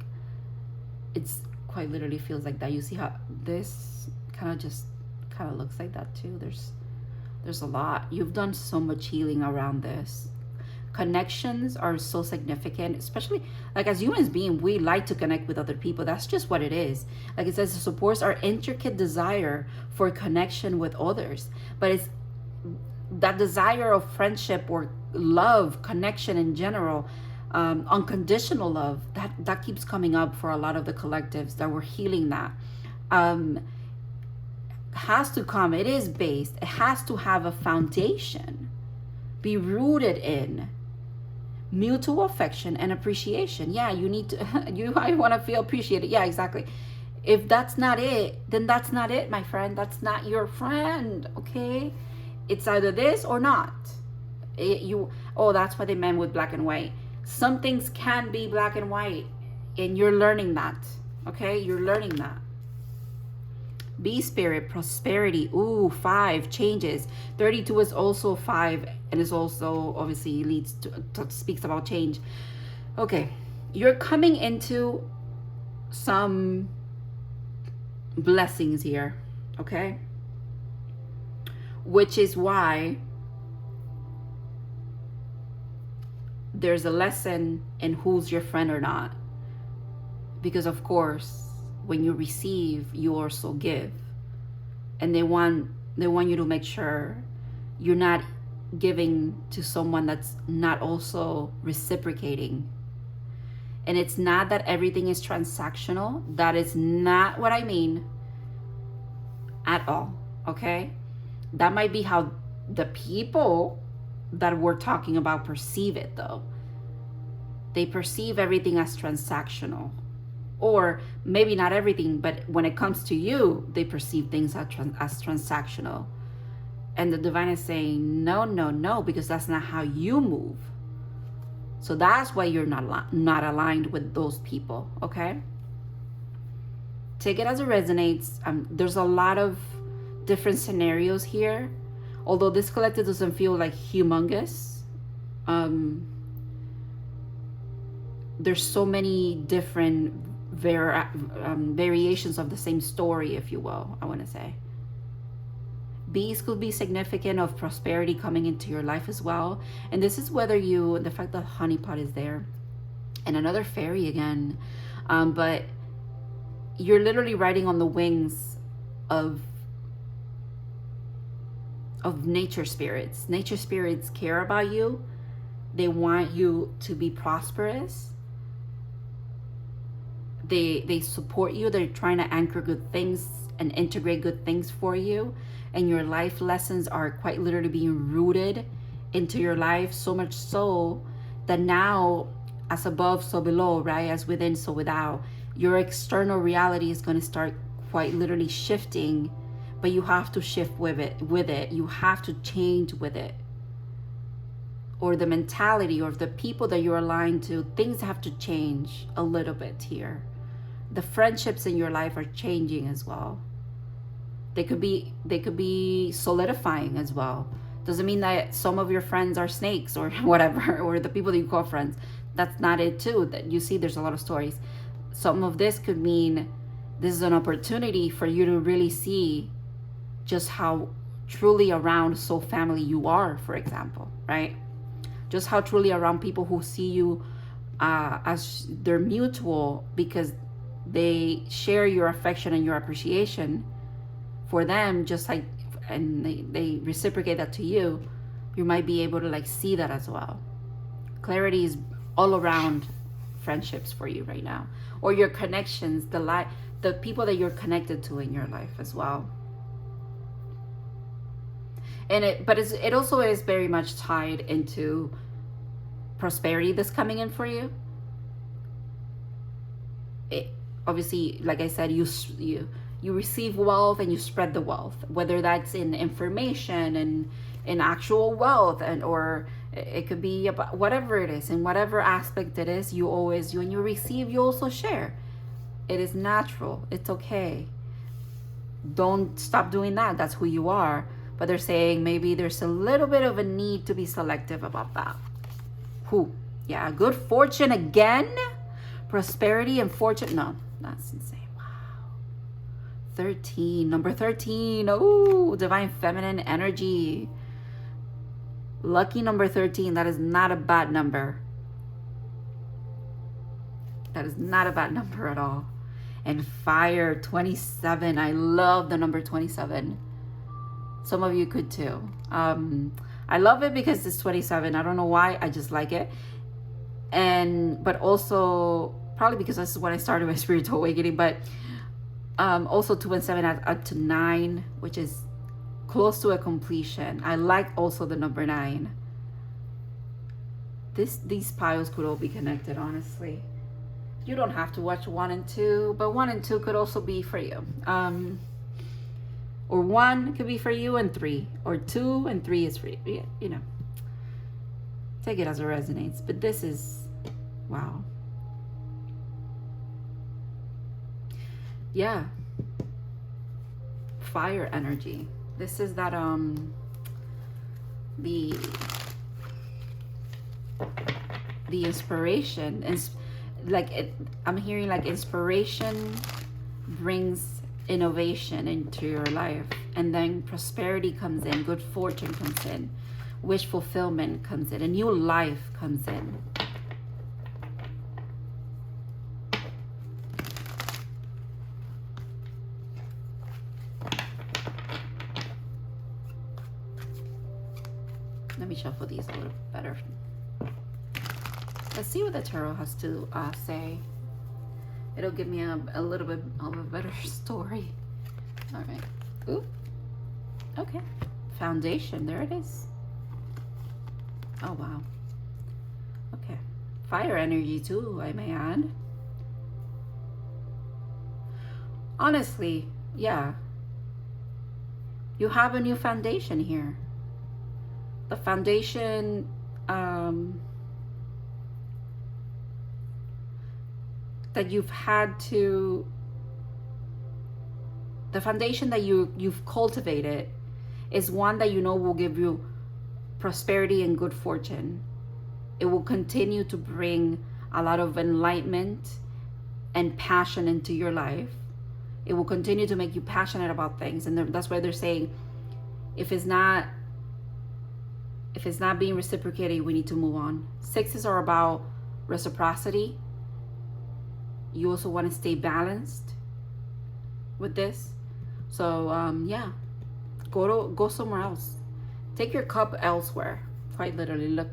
it's quite literally feels like that. You see how this kind of looks like that too. There's a lot. You've done so much healing around this. Connections are so significant, especially like as humans being, we like to connect with other people. That's just what it is. Like it says, it supports our intricate desire for connection with others, but it's that desire of friendship or love, connection in general, unconditional love, that keeps coming up for a lot of the collectives that we're healing. That has to come, it is based, it has to have a foundation, be rooted in mutual affection and appreciation. Yeah, you need to, I want to feel appreciated. Yeah, exactly. If that's not it, then that's not it, my friend. That's not your friend, okay? It's either this or not. That's what they meant with black and white. Some things can be black and white, and you're learning that, okay? You're learning that. B spirit, prosperity. Ooh, 5 changes. 32 is also 5, and is also obviously leads to speaks about change. Okay, you're coming into some blessings here, okay? Which is why there's a lesson in who's your friend or not. Because of course, when you receive, you also give. And they want you to make sure you're not giving to someone that's not also reciprocating. And it's not that everything is transactional. That is not what I mean at all, okay? That might be how the people that we're talking about perceive it, though. They perceive everything as transactional. Or maybe not everything, but when it comes to you, they perceive things as transactional. And the divine is saying, no, no, no, because that's not how you move. So that's why you're not aligned with those people, okay? Take it as it resonates. There's a lot of different scenarios here. Although this collective doesn't feel like humongous. There's so many different variations of the same story, if you will, I want to say. Bees could be significant of prosperity coming into your life as well. And this is whether the fact that honeypot is there. And another fairy again. But you're literally riding on the wings of nature spirits. Nature spirits care about you. They want you to be prosperous. They support you. They're trying to anchor good things and integrate good things for you. And your life lessons are quite literally being rooted into your life, so much so that now, as above, so below, right? As within, so without. Your external reality is going to start quite literally shifting, but you have to shift with it. You have to change with it. Or the mentality or the people that you're aligned to, things have to change a little bit here. The friendships in your life are changing as well. They could be solidifying as well. Doesn't mean that some of your friends are snakes or whatever, or the people that you call friends. That's not it too. That you see, there's a lot of stories. Some of this could mean this is an opportunity for you to really see just how truly around soul family you are, for example, right? Just how truly around people who see you as they're mutual because they share your affection and your appreciation for them, just like, and they reciprocate that to you. You might be able to like see that as well. Clarity is all around friendships for you right now, or your connections, the people that you're connected to in your life as well. And it also is very much tied into prosperity that's coming in for you. It obviously, like I said, you receive wealth and you spread the wealth, whether that's in information and in actual wealth, and or it could be about whatever it is, in whatever aspect it is. When you receive, you also share. It is natural. It's okay. Don't stop doing that. That's who you are. But they're saying maybe there's a little bit of a need to be selective about that. Yeah, good fortune again. Prosperity and fortune. No, that's insane. Wow. 13, number 13. Oh, divine feminine energy. Lucky number 13. That is not a bad number. That is not a bad number at all. And fire, 27. I love the number 27. Some of you could too. I love it because it's 27. I don't know why. I just like it. But also probably because this is when I started my spiritual awakening. But also 2 and 7 up to 9, which is close to a completion. I like also the number 9. These piles could all be connected, honestly. You don't have to watch 1 and 2, but 1 and 2 could also be for you. Or 1 could be for you and 3, or 2 and 3 is for you. You know, take it as it resonates. But this is, wow. Yeah. fire energy. This is that the inspiration, and like I'm hearing like inspiration brings innovation into your life, and then prosperity comes in, good fortune comes in, wish fulfillment comes in, a new life comes in. Let me shuffle these a little better. Let's see what the tarot has to say. It'll give me a little bit of a better story. All right. Ooh. Okay. Foundation. There it is. Oh, wow. Okay. Fire energy too, I may add. Honestly, yeah. You have a new foundation here. The foundation that you've had to, the foundation that you've cultivated is one that you know will give you prosperity and good fortune. It will continue to bring a lot of enlightenment and passion into your life. It will continue to make you passionate about things, and that's why they're saying if it's not being reciprocated, we need to move on. Sixes are about reciprocity. You also want to stay balanced with this. So yeah, go somewhere else. Take your cup elsewhere. Quite literally, look.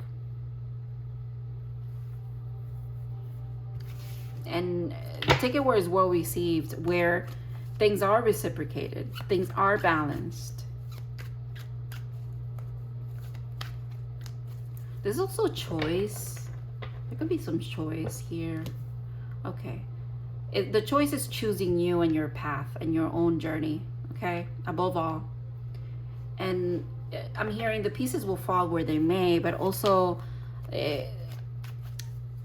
And take it where it's well received, where things are reciprocated, things are balanced. There's also choice. There could be some choice here. Okay. The choice is choosing you and your path and your own journey, okay? Above all. And I'm hearing the pieces will fall where they may, but also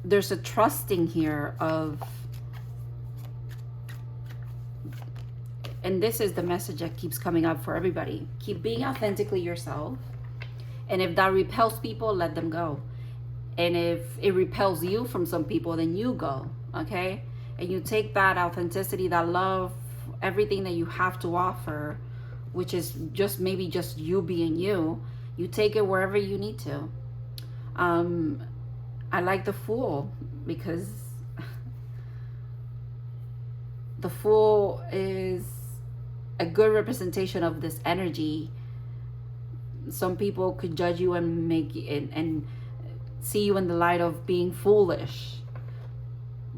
there's a trusting here of, and this is the message that keeps coming up for everybody. Keep being authentically yourself. And if that repels people, let them go. And if it repels you from some people, then you go, okay? And you take that authenticity, that love, everything that you have to offer, which is just maybe just you being you, you take it wherever you need to. I like the Fool, because the Fool is a good representation of this energy. Some people could judge you and make and see you in the light of being foolish,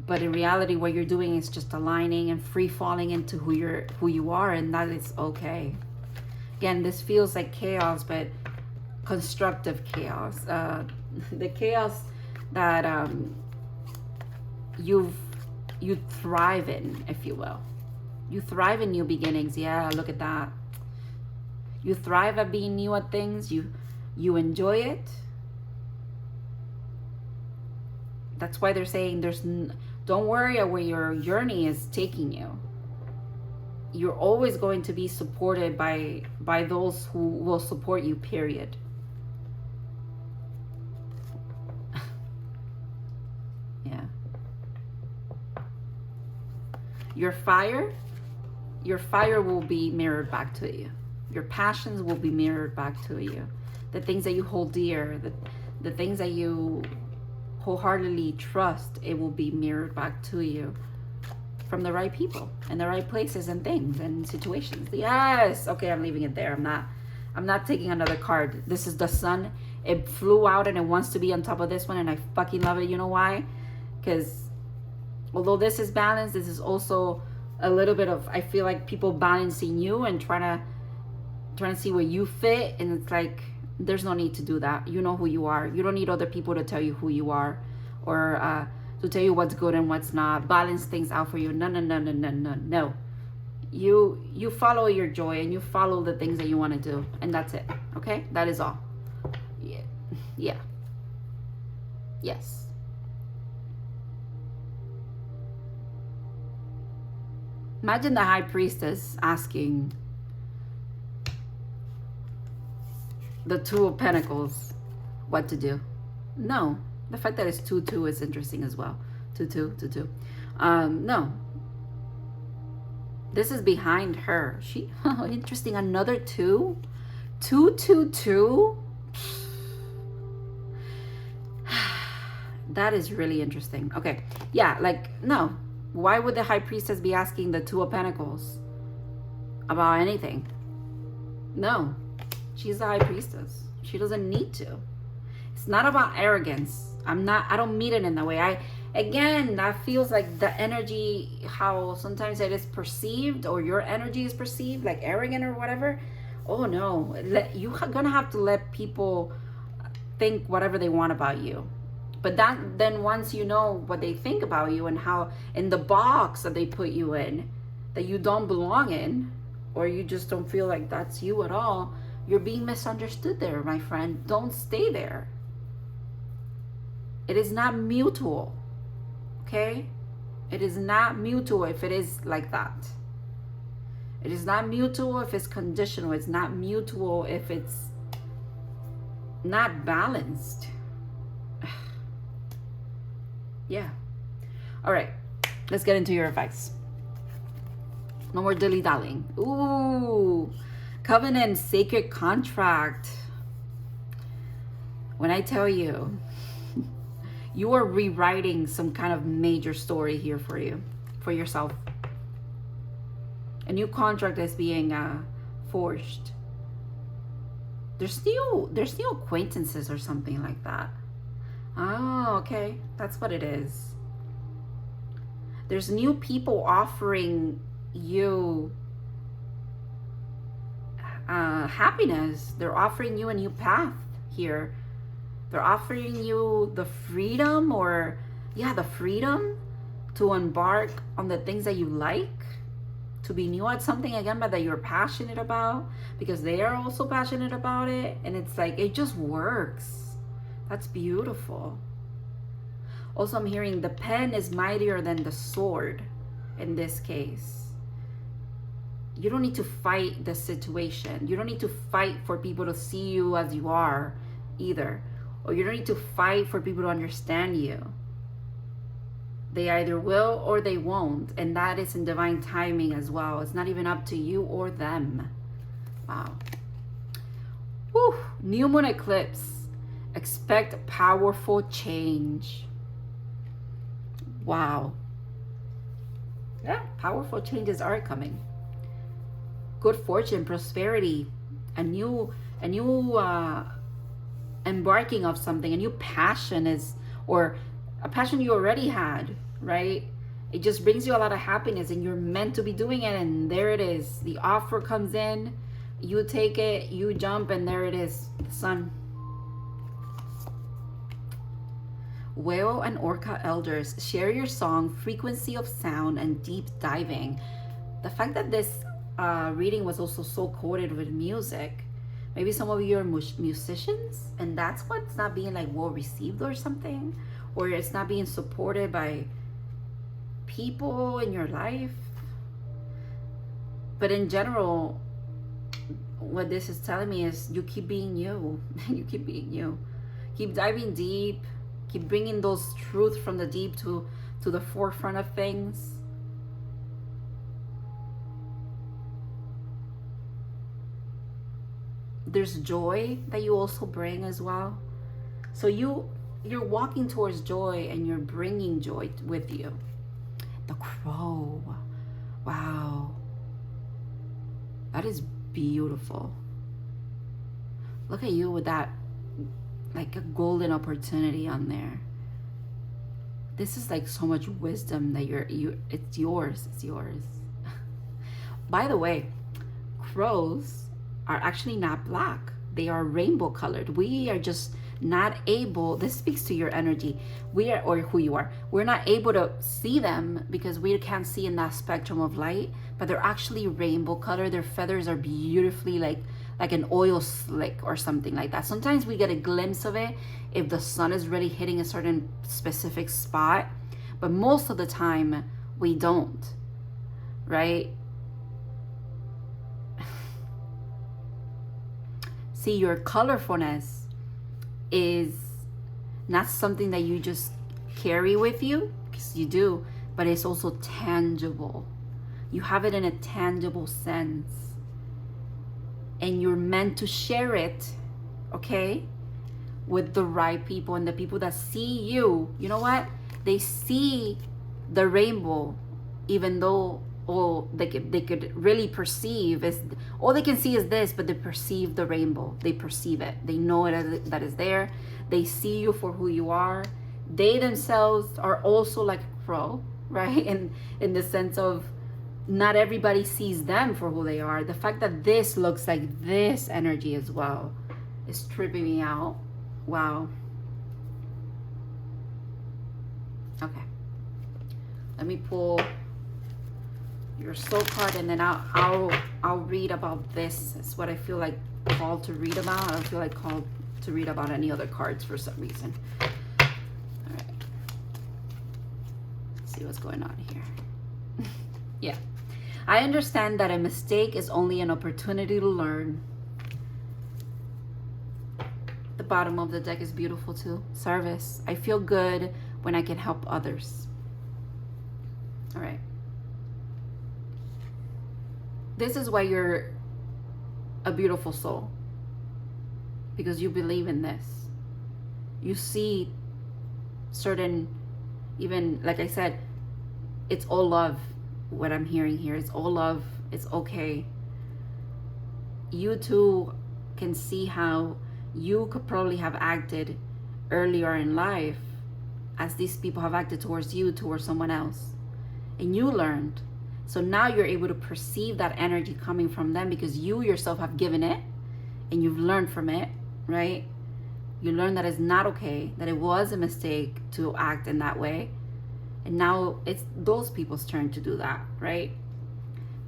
but in reality what you're doing is just aligning and free falling into who you are, and that is okay. Again, this feels like chaos, but constructive chaos. The chaos that you thrive in, if you will. You thrive in new beginnings. Yeah, look at that. You thrive at being new at things. You enjoy it. That's why they're saying don't worry where your journey is taking you. You're always going to be supported by those who will support you, period. Yeah. Your fire will be mirrored back to you. Your passions will be mirrored back to you. The things that you hold dear, the things that you wholeheartedly trust, it will be mirrored back to you from the right people and the right places and things and situations. Yes. Okay, I'm leaving it there. I'm not taking another card. This is the Sun. It flew out and it wants to be on top of this one, and I fucking love it. You know why? Because although this is balanced, this is also a little bit of, I feel like people balancing you and trying to see where you fit, and it's like there's no need to do that. You know who you are. You don't need other people to tell you who you are, or to tell you what's good and what's not, balance things out for you. No. You follow your joy and you follow the things that you want to do, and that's it. Okay, that is all. Yeah. Yes. Imagine the High Priestess asking, the Two of Pentacles, what to do? No. The fact that it's 2-2 is interesting as well. 2-2, 2-2. No. This is behind her. She, oh, interesting. Another 2? 2-2-2? That is really interesting. Okay. Yeah, like, no. Why would the High Priestess be asking the Two of Pentacles about anything? No. She's the High Priestess. She doesn't need to. It's not about arrogance. I don't mean it in that way. Again, that feels like the energy, how sometimes it is perceived, or your energy is perceived like arrogant or whatever. Oh no, you're gonna have to let people think whatever they want about you. But then once you know what they think about you and how in the box that they put you in, that you don't belong in, or you just don't feel like that's you at all, you're being misunderstood there, my friend. Don't stay there. It is not mutual, okay? It is not mutual if it is like that. It is not mutual if it's conditional. It's not mutual if it's not balanced. Yeah. All right, let's get into your advice. No more dilly-dallying. Ooh, covenant, sacred contract. When I tell you, you are rewriting some kind of major story here for you, for yourself. A new contract is being forged. There's new acquaintances or something like that. Oh, okay. That's what it is. There's new people offering you happiness. They're offering you a new path here. They're offering you the freedom, or the freedom to embark on the things that you like, to be new at something again, but that you're passionate about, because they are also passionate about it. And it's like, it just works. That's beautiful. Also, I'm hearing the pen is mightier than the sword in this case. You don't need to fight the situation. You don't need to fight for people to see you as you are either. Or you don't need to fight for people to understand you. They either will or they won't. And that is in divine timing as well. It's not even up to you or them. Wow. Whew. New moon eclipse. Expect powerful change. Wow. Yeah, powerful changes are coming. Good fortune, prosperity, a new embarking of something, a new passion is, or a passion you already had, right? It just brings you a lot of happiness and you're meant to be doing it, and there it is. The offer comes in, you take it, you jump, and there it is, the sun. Whale and Orca elders, share your song, frequency of sound, and deep diving. The fact that this reading was also so coded with music, maybe some of you are musicians, and that's what's not being like well received or something, or it's not being supported by people in your life. But in general, what this is telling me is you keep being you. You keep being you. Keep diving deep. Keep bringing those truths from the deep to the forefront of things. There's joy that you also bring as well. So you're walking towards joy, and you're bringing joy with you. The crow. Wow. That is beautiful. Look at you with that, like a golden opportunity on there. This is like so much wisdom that it's yours. It's yours. By the way, crows are actually not black. They are rainbow colored. We are just not able, this speaks to your energy, or who you are. We're not able to see them because we can't see in that spectrum of light, but they're actually rainbow colored. Their feathers are beautifully like an oil slick or something like that. Sometimes we get a glimpse of it if the sun is really hitting a certain specific spot, but most of the time we don't, right? See, your colorfulness is not something that you just carry with you, because you do, but it's also tangible. You have it in a tangible sense. And you're meant to share it, okay, with the right people, and the people that see you. You know what? They see the rainbow, even though they could really perceive is all they can see is this, but they perceive the rainbow. They perceive it. They know it that is there. They see you for who you are. They themselves are also like a crow, right? In the sense of not everybody sees them for who they are. The fact that this looks like this energy as well is tripping me out. Wow. Okay. Let me pull your soul card, and then I'll read about this. It's what I feel like called to read about. I don't feel like called to read about any other cards for some reason. All right. Let's see what's going on here. Yeah. I understand that a mistake is only an opportunity to learn. The bottom of the deck is beautiful too. Service. I feel good when I can help others. All right. This is why you're a beautiful soul, because you believe in this. You see certain, even like I said, it's all love. What I'm hearing here, it's all love. It's okay. You too can see how you could probably have acted earlier in life as these people have acted towards you, towards someone else, and you learned. So now you're able to perceive that energy coming from them because you yourself have given it and you've learned from it, right? You learned that it's not okay, that it was a mistake to act in that way. And now it's those people's turn to do that, right?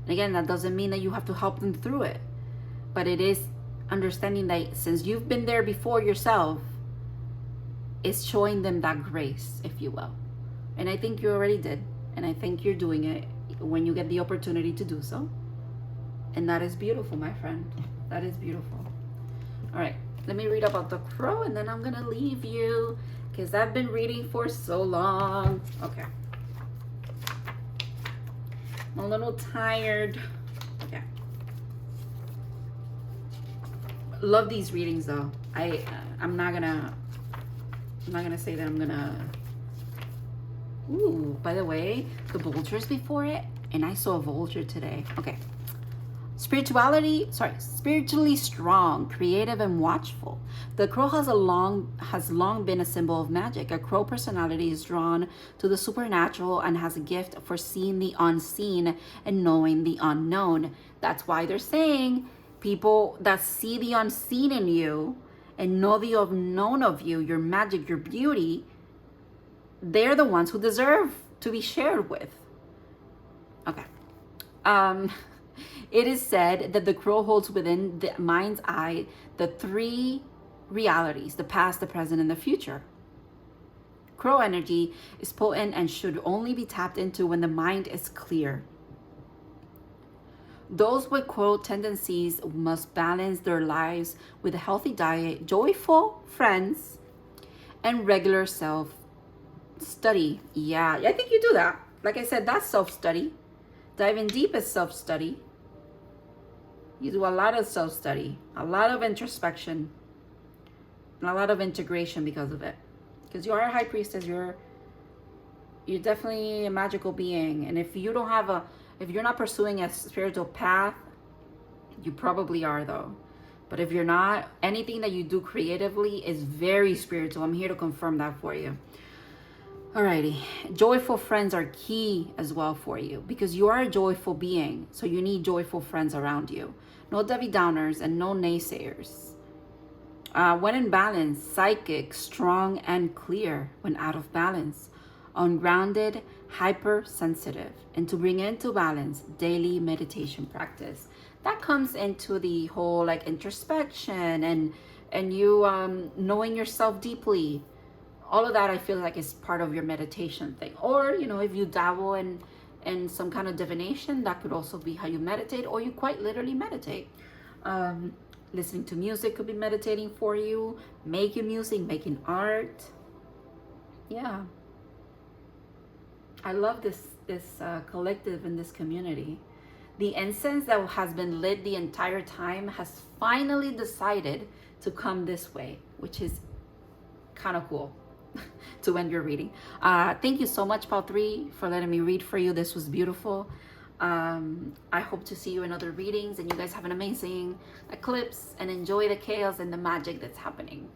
And again, that doesn't mean that you have to help them through it. But it is understanding that since you've been there before yourself, it's showing them that grace, if you will. And I think you already did. And I think you're doing it when you get the opportunity to do so. And that is beautiful, my friend. That is beautiful. All right, let me read about the crow, and then I'm gonna leave you because I've been reading for so long. Okay. I'm a little tired. Okay. Love these readings though. I'm not gonna say that I'm gonna. Ooh, by the way, the vultures before it, and I saw a vulture today. Okay. Spiritually strong, creative, and watchful. The crow has long been a symbol of magic. A crow personality is drawn to the supernatural and has a gift for seeing the unseen and knowing the unknown. That's why they're saying people that see the unseen in you and know the unknown of you, your magic, your beauty, they're the ones who deserve to be shared with. Okay. It is said that the crow holds within the mind's eye the three realities: the past, the present, and the future. Crow energy is potent and should only be tapped into when the mind is clear. Those with crow tendencies must balance their lives with a healthy diet, joyful friends, and regular self-study. Yeah, I think you do that. Like I said, that's self-study. Diving deep is self-study. You do a lot of self-study, a lot of introspection, and a lot of integration because of it. Because you are a high priestess, you're definitely a magical being. And if you don't have if you're not pursuing a spiritual path, you probably are though. But if you're not, anything that you do creatively is very spiritual. I'm here to confirm that for you. Alrighty, joyful friends are key as well for you because you are a joyful being. So you need joyful friends around you. No Debbie Downers and no naysayers. When in balance, psychic, strong and clear. When out of balance, ungrounded, hypersensitive. And to bring into balance, daily meditation practice. That comes into the whole like introspection and you knowing yourself deeply. All of that I feel like is part of your meditation thing. Or, you know, if you dabble in some kind of divination, that could also be how you meditate, or you quite literally meditate. Listening to music could be meditating for you. Making music, making art. Yeah. I love this collective and this community. The incense that has been lit the entire time has finally decided to come this way, which is kind of cool to end your reading. Thank you so much, Pal 3, for letting me read for you. This was beautiful. I hope to see you in other readings, and you guys have an amazing eclipse and enjoy the chaos and the magic that's happening.